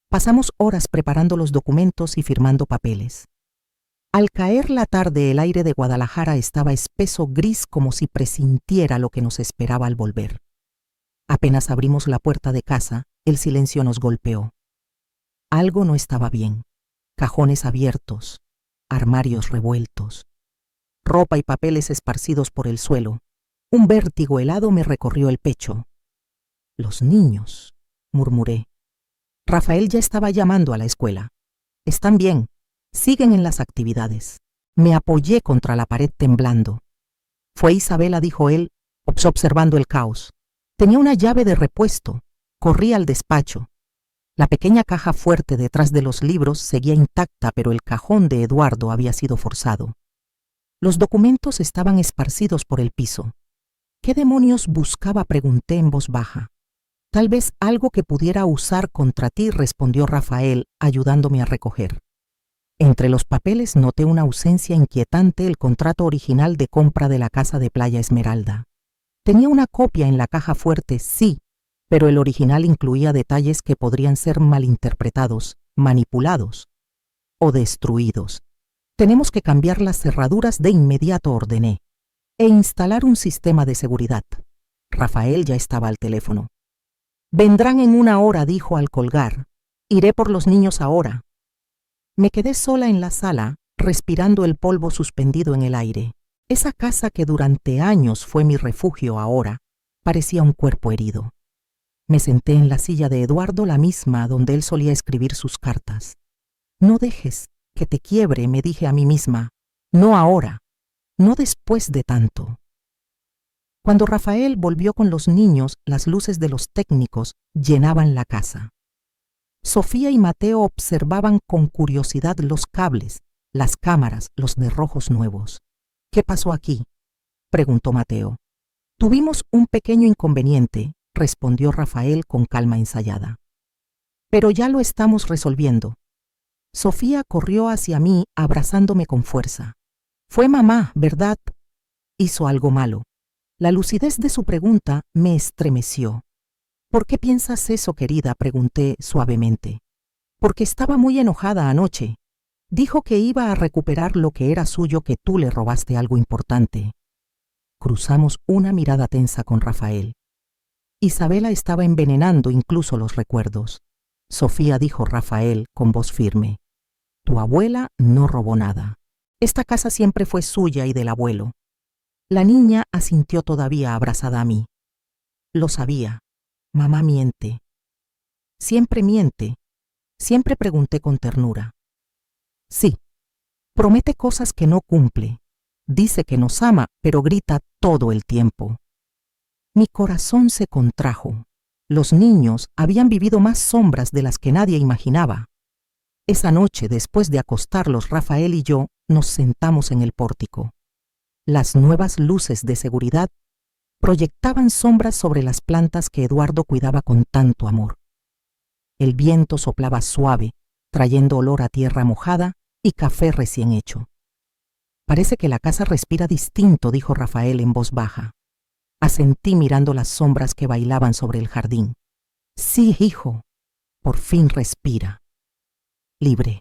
Pasamos horas preparando los documentos y firmando papeles. Al caer la tarde, el aire de Guadalajara estaba espeso gris, como si presintiera lo que nos esperaba al volver. Apenas abrimos la puerta de casa, el silencio nos golpeó. Algo no estaba bien. Cajones abiertos, armarios revueltos, ropa y papeles esparcidos por el suelo. Un vértigo helado me recorrió el pecho. Los niños, murmuré. Rafael ya estaba llamando a la escuela. Están bien. Siguen en las actividades. Me apoyé contra la pared temblando. Fue Isabela, dijo él, observando el caos. Tenía una llave de repuesto. Corrí al despacho. La pequeña caja fuerte detrás de los libros seguía intacta, pero el cajón de Eduardo había sido forzado. Los documentos estaban esparcidos por el piso. ¿Qué demonios buscaba?, pregunté en voz baja. Tal vez algo que pudiera usar contra ti, respondió Rafael, ayudándome a recoger. Entre los papeles noté una ausencia inquietante: el contrato original de compra de la casa de Playa Esmeralda. Tenía una copia en la caja fuerte, sí, pero el original incluía detalles que podrían ser malinterpretados, manipulados o destruidos. Tenemos que cambiar las cerraduras de inmediato, ordené, e instalar un sistema de seguridad. Rafael ya estaba al teléfono. Vendrán en 1 hora, dijo al colgar. Iré por los niños ahora. Me quedé sola en la sala, respirando el polvo suspendido en el aire. Esa casa que durante años fue mi refugio ahora parecía un cuerpo herido. Me senté en la silla de Eduardo, la misma donde él solía escribir sus cartas. No dejes que te quiebre, me dije a mí misma. No ahora, no después de tanto. Cuando Rafael volvió con los niños, las luces de los técnicos llenaban la casa. Sofía y Mateo observaban con curiosidad los cables, las cámaras, los cerrojos nuevos. ¿Qué pasó aquí?, preguntó Mateo. Tuvimos un pequeño inconveniente, respondió Rafael con calma ensayada. Pero ya lo estamos resolviendo. Sofía corrió hacia mí, abrazándome con fuerza. Fue mamá, ¿verdad? Hizo algo malo. La lucidez de su pregunta me estremeció. ¿Por qué piensas eso, querida?, pregunté suavemente. Porque estaba muy enojada anoche. Dijo que iba a recuperar lo que era suyo, que tú le robaste algo importante. Cruzamos una mirada tensa con Rafael. Isabela estaba envenenando incluso los recuerdos. Sofía, dijo Rafael con voz firme. Tu abuela no robó nada. Esta casa siempre fue suya y del abuelo. La niña asintió, todavía abrazada a mí. Lo sabía. Mamá miente. Siempre miente. Siempre, pregunté con ternura. Sí. Promete cosas que no cumple. Dice que nos ama, pero grita todo el tiempo. Mi corazón se contrajo. Los niños habían vivido más sombras de las que nadie imaginaba. Esa noche, después de acostarlos, Rafael y yo nos sentamos en el pórtico. Las nuevas luces de seguridad proyectaban sombras sobre las plantas que Eduardo cuidaba con tanto amor. El viento soplaba suave, trayendo olor a tierra mojada y café recién hecho. Parece que la casa respira distinto, dijo Rafael en voz baja. Asentí mirando las sombras que bailaban sobre el jardín. Sí, hijo, por fin respira. Libre.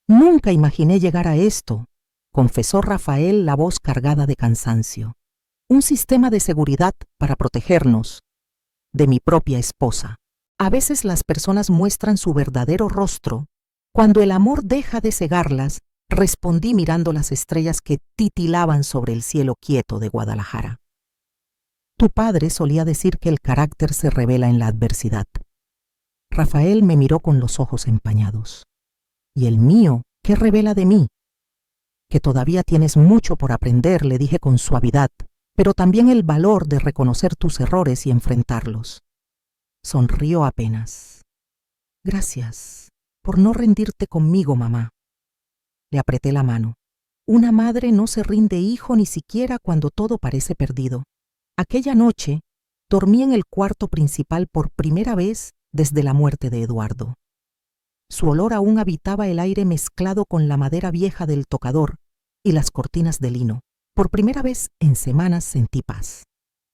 Nunca imaginé llegar a esto, confesó Rafael, la voz cargada de cansancio. Un sistema de seguridad para protegernos de mi propia esposa. A veces las personas muestran su verdadero rostro. Cuando el amor deja de cegarlas, respondí mirando las estrellas que titilaban sobre el cielo quieto de Guadalajara. Tu padre solía decir que el carácter se revela en la adversidad. Rafael me miró con los ojos empañados. ¿Y el mío qué revela de mí? Que todavía tienes mucho por aprender, le dije con suavidad, pero también el valor de reconocer tus errores y enfrentarlos. Sonrió apenas. Gracias por no rendirte conmigo, mamá. Le apreté la mano. Una madre no se rinde, hijo, ni siquiera cuando todo parece perdido. Aquella noche dormí en el cuarto principal por primera vez desde la muerte de Eduardo. Su olor aún habitaba el aire, mezclado con la madera vieja del tocador y las cortinas de lino. Por primera vez en semanas sentí paz.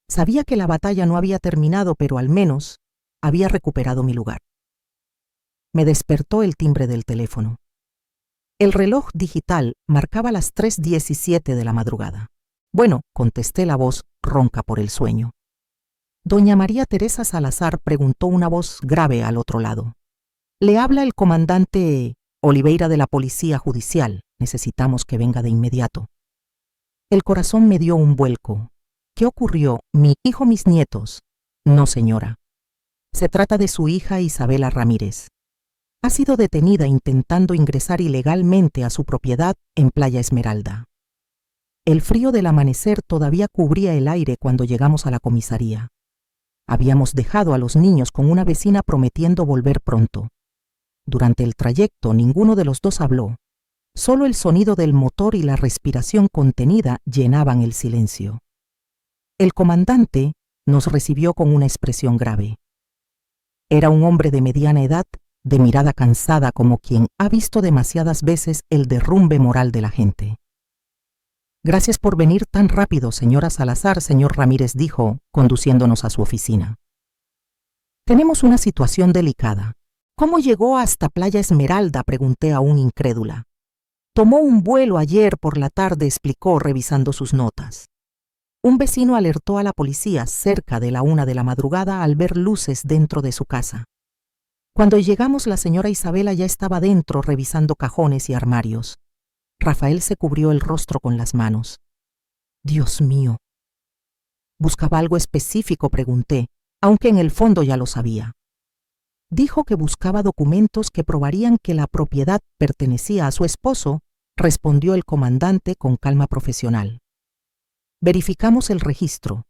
Sabía que la batalla no había terminado, pero al menos había recuperado mi lugar. Me despertó el timbre del teléfono. El reloj digital marcaba las 3:17 de la madrugada. Bueno, contesté, la voz ronca por el sueño. Doña María Teresa Salazar, preguntó una voz grave al otro lado. Le habla el comandante Oliveira de la Policía Judicial. Necesitamos que venga de inmediato. El corazón me dio un vuelco. ¿Qué ocurrió? ¿Mi hijo, mis nietos? No, señora. Se trata de su hija Isabela Ramírez. Ha sido detenida intentando ingresar ilegalmente a su propiedad en Playa Esmeralda. El frío del amanecer todavía cubría el aire cuando llegamos a la comisaría. Habíamos dejado a los niños con una vecina prometiendo volver pronto. Durante el trayecto ninguno de los dos habló. Solo el sonido del motor y la respiración contenida llenaban el silencio. El comandante nos recibió con una expresión grave. Era un hombre de mediana edad de mirada cansada como quien ha visto demasiadas veces el derrumbe moral de la gente. Gracias por venir tan rápido, señora Salazar, señor Ramírez dijo, conduciéndonos a su oficina. Tenemos una situación delicada. ¿Cómo llegó hasta Playa Esmeralda?, pregunté aún incrédula. Tomó un vuelo ayer por la tarde, explicó revisando sus notas. Un vecino alertó a la policía cerca de la 1 de la madrugada al ver luces dentro de su casa. Cuando llegamos, la señora Isabela ya estaba dentro revisando cajones y armarios. Rafael se cubrió el rostro con las manos. Dios mío. ¿Buscaba algo específico?, pregunté, aunque en el fondo ya lo sabía. Dijo que buscaba documentos que probarían que la propiedad pertenecía a su esposo, respondió el comandante con calma profesional. Verificamos el registro.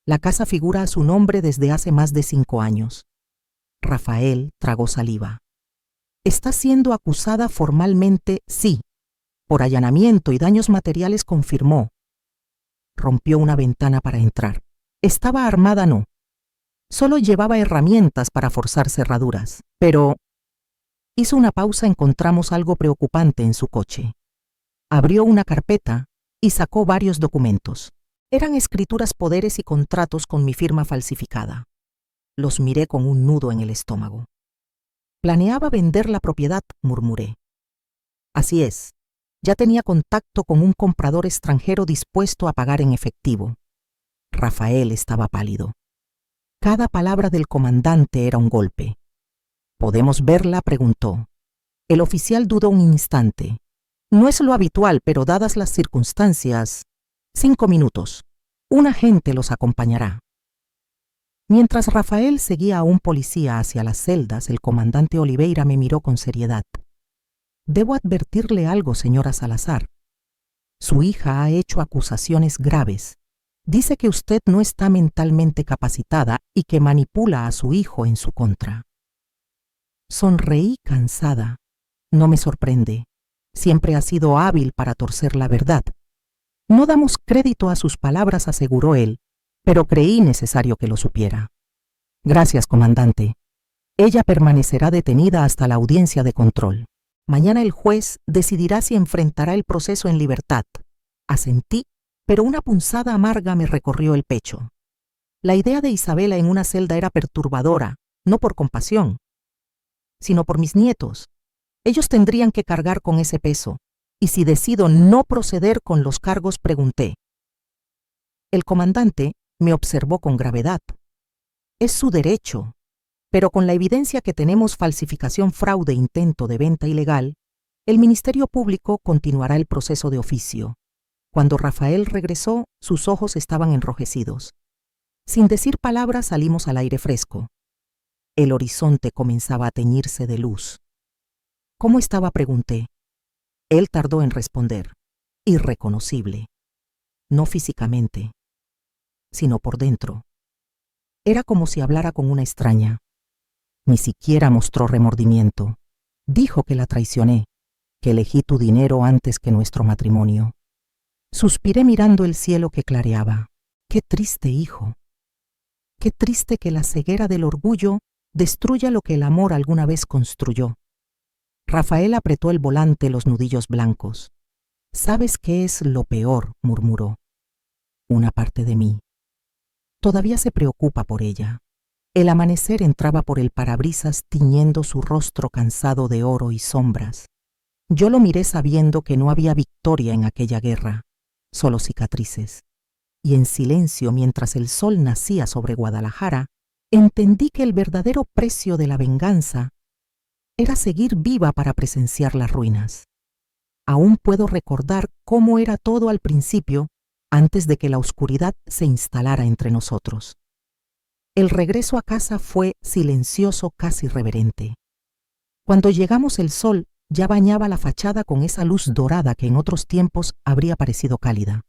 La casa figura a su nombre desde hace más de 5 años. Rafael tragó saliva. Está siendo acusada formalmente, sí. Por allanamiento y daños materiales, confirmó. Rompió una ventana para entrar. Estaba armada, no. Solo llevaba herramientas para forzar cerraduras, pero... Hizo una pausa. Encontramos algo preocupante en su coche. Abrió una carpeta y sacó varios documentos. Eran escrituras, poderes y contratos con mi firma falsificada. Los miré con un nudo en el estómago. Planeaba vender la propiedad, murmuré. Así es. Ya tenía contacto con un comprador extranjero dispuesto a pagar en efectivo. Rafael estaba pálido. Cada palabra del comandante era un golpe. ¿Podemos verla?, preguntó. El oficial dudó un instante. No es lo habitual, pero dadas las circunstancias... 5 minutos. Un agente los acompañará. Mientras Rafael seguía a un policía hacia las celdas, el comandante Oliveira me miró con seriedad. Debo advertirle algo, señora Salazar. Su hija ha hecho acusaciones graves. Dice que usted no está mentalmente capacitada y que manipula a su hijo en su contra. Sonreí cansada. No me sorprende. Siempre ha sido hábil para torcer la verdad. No damos crédito a sus palabras, aseguró él, pero creí necesario que lo supiera. Gracias, comandante. Ella permanecerá detenida hasta la audiencia de control. Mañana el juez decidirá si enfrentará el proceso en libertad. Asentí, pero una punzada amarga me recorrió el pecho. La idea de Isabela en una celda era perturbadora, no por compasión, sino por mis nietos. Ellos tendrían que cargar con ese peso, y si decido no proceder con los cargos, pregunté. El comandante me observó con gravedad. Es su derecho, pero con la evidencia que tenemos, falsificación, fraude, intento de venta ilegal, el Ministerio Público continuará el proceso de oficio. Cuando Rafael regresó, sus ojos estaban enrojecidos. Sin decir palabras, salimos al aire fresco. El horizonte comenzaba a teñirse de luz. ¿Cómo estaba?, pregunté. Él tardó en responder. Irreconocible. No físicamente, sino por dentro. Era como si hablara con una extraña. Ni siquiera mostró remordimiento. Dijo que la traicioné, que elegí tu dinero antes que nuestro matrimonio. Suspiré mirando el cielo que clareaba. Qué triste hijo. Qué triste que la ceguera del orgullo destruya lo que el amor alguna vez construyó. Rafael apretó el volante, los nudillos blancos. ¿Sabes qué es lo peor?, murmuró. Una parte de mí todavía se preocupa por ella. El amanecer entraba por el parabrisas tiñendo su rostro cansado de oro y sombras. Yo lo miré sabiendo que no había victoria en aquella guerra, solo cicatrices. Y en silencio, mientras el sol nacía sobre Guadalajara, entendí que el verdadero precio de la venganza era seguir viva para presenciar las ruinas. Aún puedo recordar cómo era todo al principio, antes de que la oscuridad se instalara entre nosotros. El regreso a casa fue silencioso, casi reverente. Cuando llegamos, el sol ya bañaba la fachada con esa luz dorada que en otros tiempos habría parecido cálida.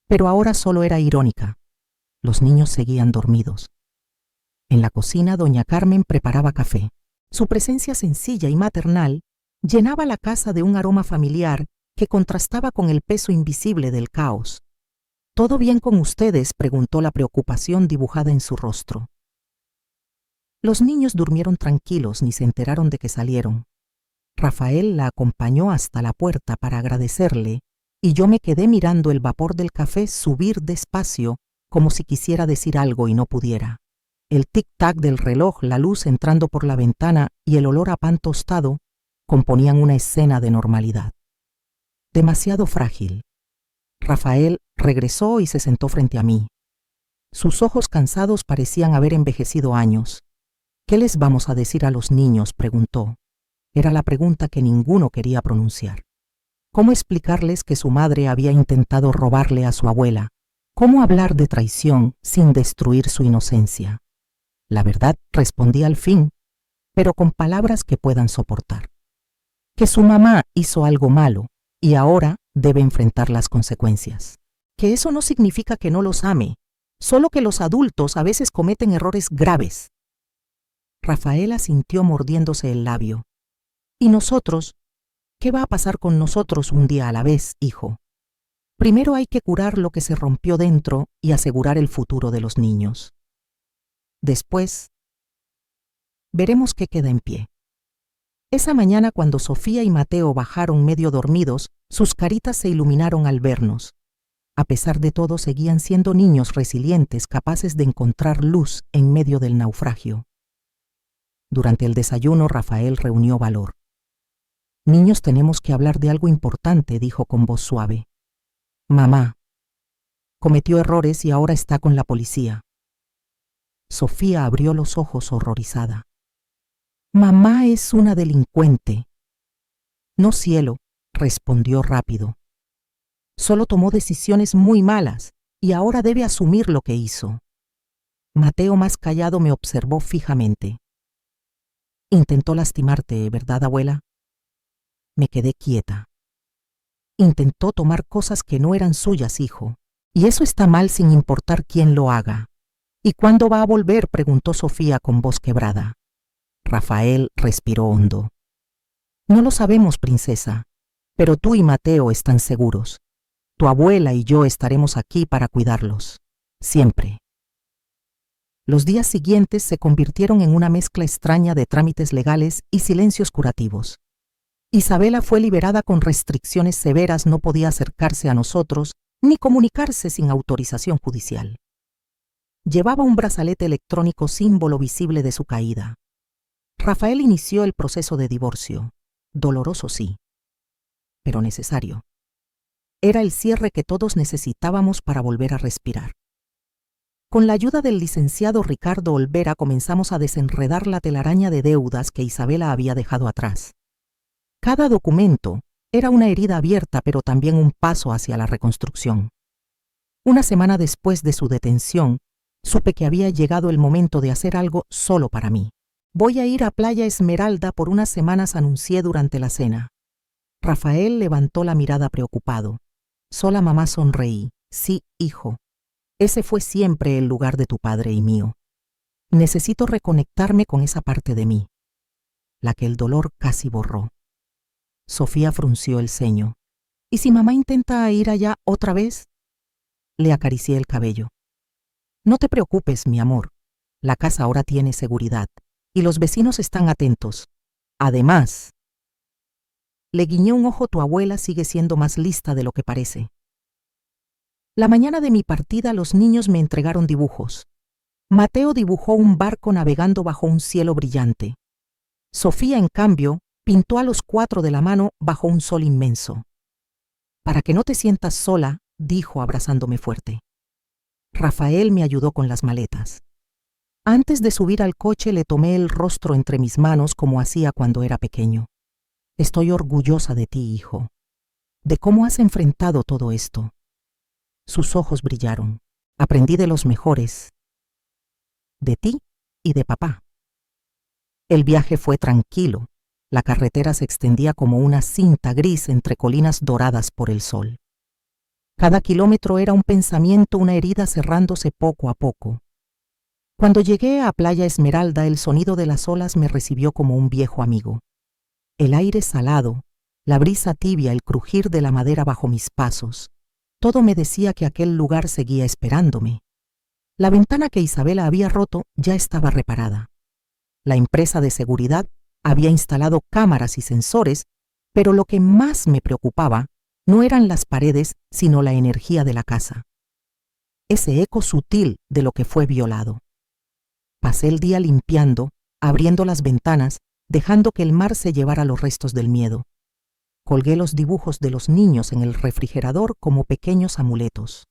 Pero ahora solo era irónica. Los niños seguían dormidos. En la cocina, doña Carmen preparaba café. Su presencia sencilla y maternal llenaba la casa de un aroma familiar que contrastaba con el peso invisible del caos. ¿Todo bien con ustedes?, preguntó, la preocupación dibujada en su rostro. Los niños durmieron tranquilos, ni se enteraron de que salieron. Rafael la acompañó hasta la puerta para agradecerle, y yo me quedé mirando el vapor del café subir despacio, como si quisiera decir algo y no pudiera. El tic-tac del reloj, la luz entrando por la ventana y el olor a pan tostado componían una escena de normalidad. Demasiado frágil. Rafael regresó y se sentó frente a mí. Sus ojos cansados parecían haber envejecido años. ¿Qué les vamos a decir a los niños?, preguntó. Era la pregunta que ninguno quería pronunciar. ¿Cómo explicarles que su madre había intentado robarle a su abuela? ¿Cómo hablar de traición sin destruir su inocencia? La verdad, respondí al fin, pero con palabras que puedan soportar. Que su mamá hizo algo malo y ahora debe enfrentar las consecuencias. Que eso no significa que no los ame, solo que los adultos a veces cometen errores graves. Rafael asintió mordiéndose el labio. ¿Y nosotros? ¿Qué va a pasar con nosotros un día a la vez, hijo? Primero hay que curar lo que se rompió dentro y asegurar el futuro de los niños. Después, veremos qué queda en pie. Esa mañana, cuando Sofía y Mateo bajaron medio dormidos, sus caritas se iluminaron al vernos. A pesar de todo, seguían siendo niños resilientes, capaces de encontrar luz en medio del naufragio. Durante el desayuno, Rafael reunió valor. «Niños, tenemos que hablar de algo importante», dijo con voz suave. «Mamá cometió errores y ahora está con la policía». Sofía abrió los ojos horrorizada. «Mamá es una delincuente». «No, cielo», respondió rápido. «Solo tomó decisiones muy malas y ahora debe asumir lo que hizo». Mateo, más callado, me observó fijamente. «Intentó lastimarte, ¿verdad, abuela?» Me quedé quieta. «Intentó tomar cosas que no eran suyas, hijo, y eso está mal sin importar quién lo haga». «¿Y cuándo va a volver?», preguntó Sofía con voz quebrada. Rafael respiró hondo. «No lo sabemos, princesa, pero tú y Mateo están seguros. Tu abuela y yo estaremos aquí para cuidarlos, siempre». Los días siguientes se convirtieron en una mezcla extraña de trámites legales y silencios curativos. Isabela fue liberada con restricciones severas, no podía acercarse a nosotros ni comunicarse sin autorización judicial. Llevaba un brazalete electrónico, símbolo visible de su caída. Rafael inició el proceso de divorcio. Doloroso, sí, pero necesario. Era el cierre que todos necesitábamos para volver a respirar. Con la ayuda del licenciado Ricardo Olvera comenzamos a desenredar la telaraña de deudas que Isabela había dejado atrás. Cada documento era una herida abierta, pero también un paso hacia la reconstrucción. Una semana después de su detención, supe que había llegado el momento de hacer algo solo para mí. «Voy a ir a Playa Esmeralda por unas semanas», anuncié durante la cena. Rafael levantó la mirada preocupado. Sola mamá sonreí. «Sí, hijo. Ese fue siempre el lugar de tu padre y mío. Necesito reconectarme con esa parte de mí, la que el dolor casi borró». Sofía frunció el ceño. «¿Y si mamá intenta ir allá otra vez?». Le acaricié el cabello. «No te preocupes, mi amor. La casa ahora tiene seguridad y los vecinos están atentos. Además», le guiñé un ojo, «tu abuela sigue siendo más lista de lo que parece». La mañana de mi partida, los niños me entregaron dibujos. Mateo dibujó un barco navegando bajo un cielo brillante. Sofía, en cambio, pintó a los 4 de la mano bajo un sol inmenso. «Para que no te sientas sola», dijo abrazándome fuerte. Rafael me ayudó con las maletas. Antes de subir al coche le tomé el rostro entre mis manos como hacía cuando era pequeño. «Estoy orgullosa de ti, hijo, de cómo has enfrentado todo esto». Sus ojos brillaron. «Aprendí de los mejores, de ti y de papá». El viaje fue tranquilo. La carretera se extendía como una cinta gris entre colinas doradas por el sol. Cada kilómetro era un pensamiento, una herida cerrándose poco a poco. Cuando llegué a Playa Esmeralda, el sonido de las olas me recibió como un viejo amigo. El aire salado, la brisa tibia, el crujir de la madera bajo mis pasos, todo me decía que aquel lugar seguía esperándome. La ventana que Isabela había roto ya estaba reparada. La empresa de seguridad había instalado cámaras y sensores, pero lo que más me preocupaba no eran las paredes, sino la energía de la casa. Ese eco sutil de lo que fue violado. Pasé el día limpiando, abriendo las ventanas, dejando que el mar se llevara los restos del miedo. Colgué los dibujos de los niños en el refrigerador como pequeños amuletos.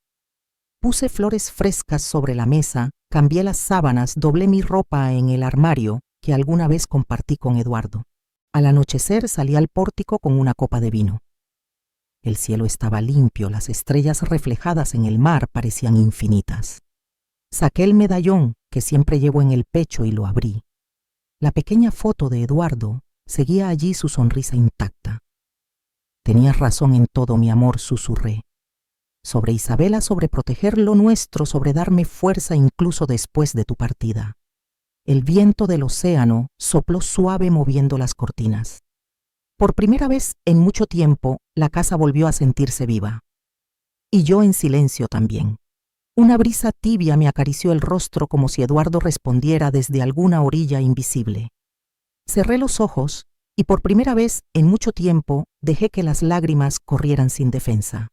Puse flores frescas sobre la mesa, cambié las sábanas, doblé mi ropa en el armario que alguna vez compartí con Eduardo. Al anochecer salí al pórtico con una copa de vino. El cielo estaba limpio, las estrellas reflejadas en el mar parecían infinitas. Saqué el medallón que siempre llevo en el pecho y lo abrí. La pequeña foto de Eduardo seguía allí, su sonrisa intacta. Tenías razón en todo, mi amor, susurré. Sobre Isabela, sobre proteger lo nuestro, sobre darme fuerza incluso después de tu partida. El viento del océano sopló suave moviendo las cortinas. Por primera vez en mucho tiempo, la casa volvió a sentirse viva. Y yo en silencio también. Una brisa tibia me acarició el rostro como si Eduardo respondiera desde alguna orilla invisible. Cerré los ojos y por primera vez en mucho tiempo dejé que las lágrimas corrieran sin defensa.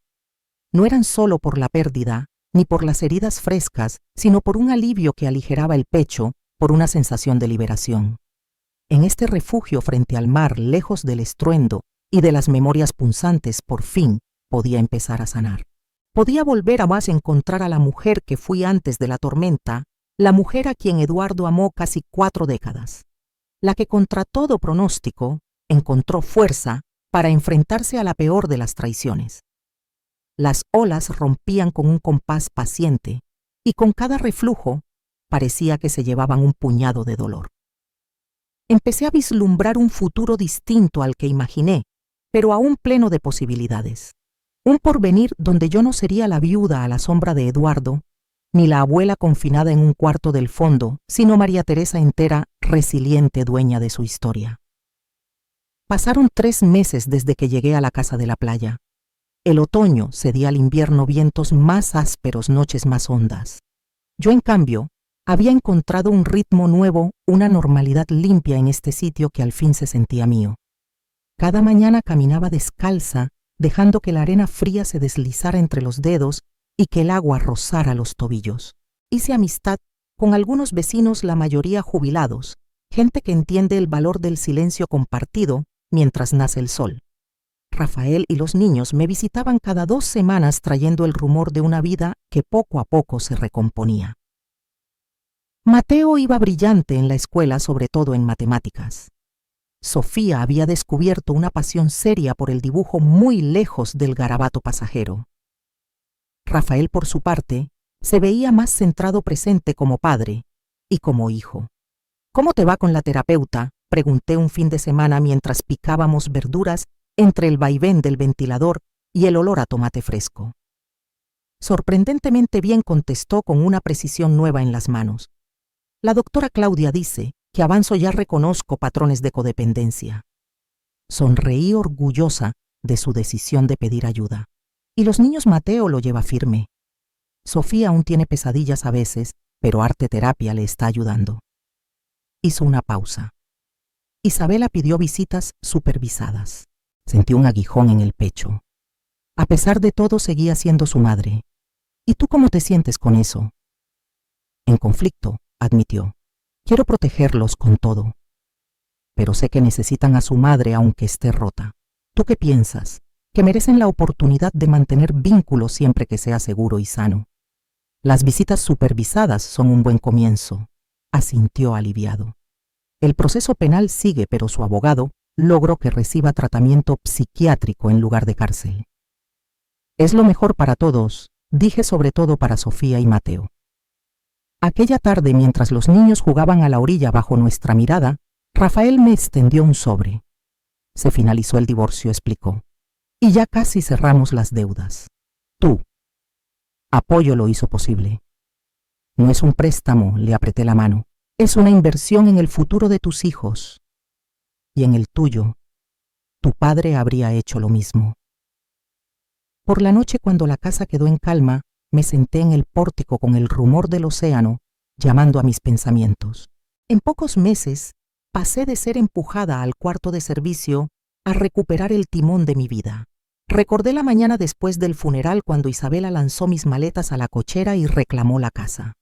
No eran solo por la pérdida, ni por las heridas frescas, sino por un alivio que aligeraba el pecho, por una sensación de liberación. En este refugio frente al mar, lejos del estruendo y de las memorias punzantes, por fin podía empezar a sanar. Podía volver a más encontrar a la mujer que fui antes de la tormenta, la mujer a quien Eduardo amó casi 4 décadas. La que contra todo pronóstico encontró fuerza para enfrentarse a la peor de las traiciones. Las olas rompían con un compás paciente y con cada reflujo parecía que se llevaban un puñado de dolor. Empecé a vislumbrar un futuro distinto al que imaginé, pero aún pleno de posibilidades. Un porvenir donde yo no sería la viuda a la sombra de Eduardo, ni la abuela confinada en un cuarto del fondo, sino María Teresa entera, resiliente dueña de su historia. Pasaron 3 meses desde que llegué a la casa de la playa. El otoño cedía al invierno, vientos más ásperos, noches más hondas. Yo, en cambio, había encontrado un ritmo nuevo, una normalidad limpia en este sitio que al fin se sentía mío. Cada mañana caminaba descalza, dejando que la arena fría se deslizara entre los dedos y que el agua rozara los tobillos. Hice amistad con algunos vecinos, la mayoría jubilados, gente que entiende el valor del silencio compartido mientras nace el sol. Rafael y los niños me visitaban cada 2 semanas trayendo el rumor de una vida que poco a poco se recomponía. Mateo iba brillante en la escuela, sobre todo en matemáticas. Sofía había descubierto una pasión seria por el dibujo muy lejos del garabato pasajero. Rafael, por su parte, se veía más centrado, presente como padre y como hijo. «¿Cómo te va con la terapeuta?», pregunté un fin de semana mientras picábamos verduras entre el vaivén del ventilador y el olor a tomate fresco. Sorprendentemente bien, contestó con una precisión nueva en las manos. La doctora Claudia dice que avanzo, ya reconozco patrones de codependencia. Sonreí orgullosa de su decisión de pedir ayuda. Y los niños, Mateo lo lleva firme. Sofía aún tiene pesadillas a veces, pero arte terapia le está ayudando. Hizo una pausa. Isabela pidió visitas supervisadas. Sentí un aguijón en el pecho. A pesar de todo, seguía siendo su madre. ¿Y tú cómo te sientes con eso? En conflicto, admitió. Quiero protegerlos con todo. Pero sé que necesitan a su madre aunque esté rota. ¿Tú qué piensas? Que merecen la oportunidad de mantener vínculos siempre que sea seguro y sano. Las visitas supervisadas son un buen comienzo, asintió aliviado. El proceso penal sigue, pero su abogado logró que reciba tratamiento psiquiátrico en lugar de cárcel. Es lo mejor para todos, dije, sobre todo para Sofía y Mateo. Aquella tarde, mientras los niños jugaban a la orilla bajo nuestra mirada, Rafael me extendió un sobre. Se finalizó el divorcio, explicó. Y ya casi cerramos las deudas. Tú. Apoyo lo hizo posible. No es un préstamo, le apreté la mano. Es una inversión en el futuro de tus hijos. Y en el tuyo. Tu padre habría hecho lo mismo. Por la noche, cuando la casa quedó en calma, me senté en el pórtico con el rumor del océano llamando a mis pensamientos. En pocos meses, pasé de ser empujada al cuarto de servicio a recuperar el timón de mi vida. Recordé la mañana después del funeral cuando Isabela lanzó mis maletas a la cochera y reclamó la casa.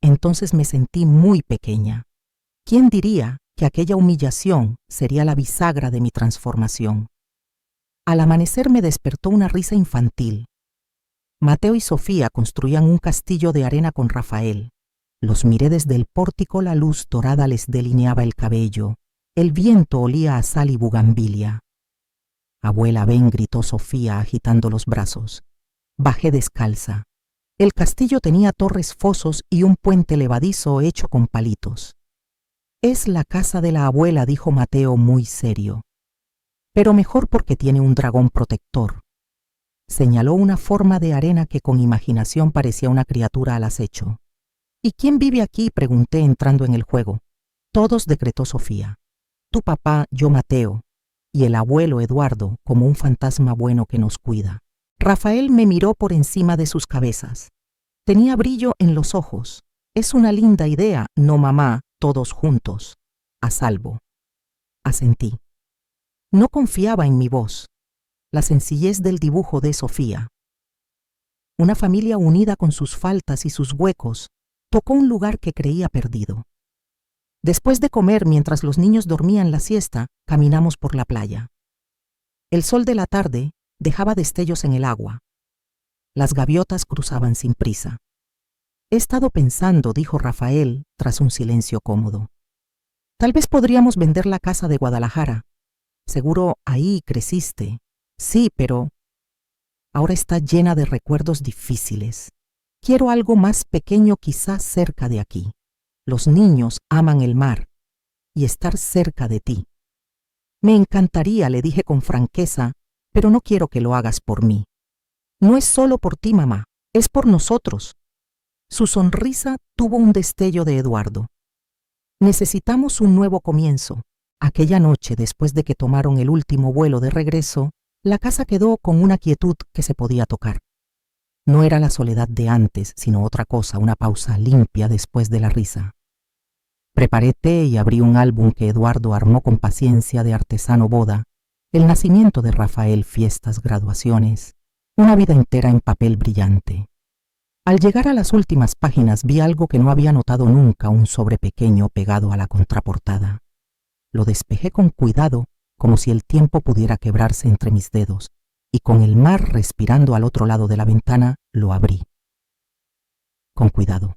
Entonces me sentí muy pequeña. ¿Quién diría que aquella humillación sería la bisagra de mi transformación? Al amanecer me despertó una risa infantil. Mateo y Sofía construían un castillo de arena con Rafael. Los miré desde el pórtico, la luz dorada les delineaba el cabello. El viento olía a sal y bugambilia. Abuela, ven, gritó Sofía agitando los brazos. Bajé descalza. El castillo tenía torres, fosos y un puente levadizo hecho con palitos. Es la casa de la abuela, dijo Mateo muy serio. Pero mejor porque tiene un dragón protector. Señaló una forma de arena que con imaginación parecía una criatura al acecho. ¿Y quién vive aquí?, pregunté entrando en el juego. Todos, decretó Sofía. Tu papá, yo Mateo, y el abuelo Eduardo como un fantasma bueno que nos cuida. Rafael me miró por encima de sus cabezas. Tenía brillo en los ojos. Es una linda idea, ¿no, mamá? Todos juntos. A salvo. Asentí. No confiaba en mi voz. La sencillez del dibujo de Sofía. Una familia unida con sus faltas y sus huecos tocó un lugar que creía perdido. Después de comer, mientras los niños dormían la siesta, caminamos por la playa. El sol de la tarde dejaba destellos en el agua. Las gaviotas cruzaban sin prisa. He estado pensando, dijo Rafael, tras un silencio cómodo. Tal vez podríamos vender la casa de Guadalajara. Seguro ahí creciste. Sí, pero ahora está llena de recuerdos difíciles. Quiero algo más pequeño, quizás cerca de aquí. Los niños aman el mar y estar cerca de ti. Me encantaría, le dije con franqueza, pero no quiero que lo hagas por mí. No es solo por ti, mamá, es por nosotros. Su sonrisa tuvo un destello de Eduardo. Necesitamos un nuevo comienzo. Aquella noche, después de que tomaron el último vuelo de regreso, la casa quedó con una quietud que se podía tocar. No era la soledad de antes, sino otra cosa, una pausa limpia después de la risa. Preparé té y abrí un álbum que Eduardo armó con paciencia de artesano: boda, el nacimiento de Rafael, fiestas, graduaciones, una vida entera en papel brillante. Al llegar a las últimas páginas vi algo que no había notado nunca, un sobre pequeño pegado a la contraportada. Lo despejé con cuidado, como si el tiempo pudiera quebrarse entre mis dedos, y con el mar respirando al otro lado de la ventana, lo abrí. Con cuidado.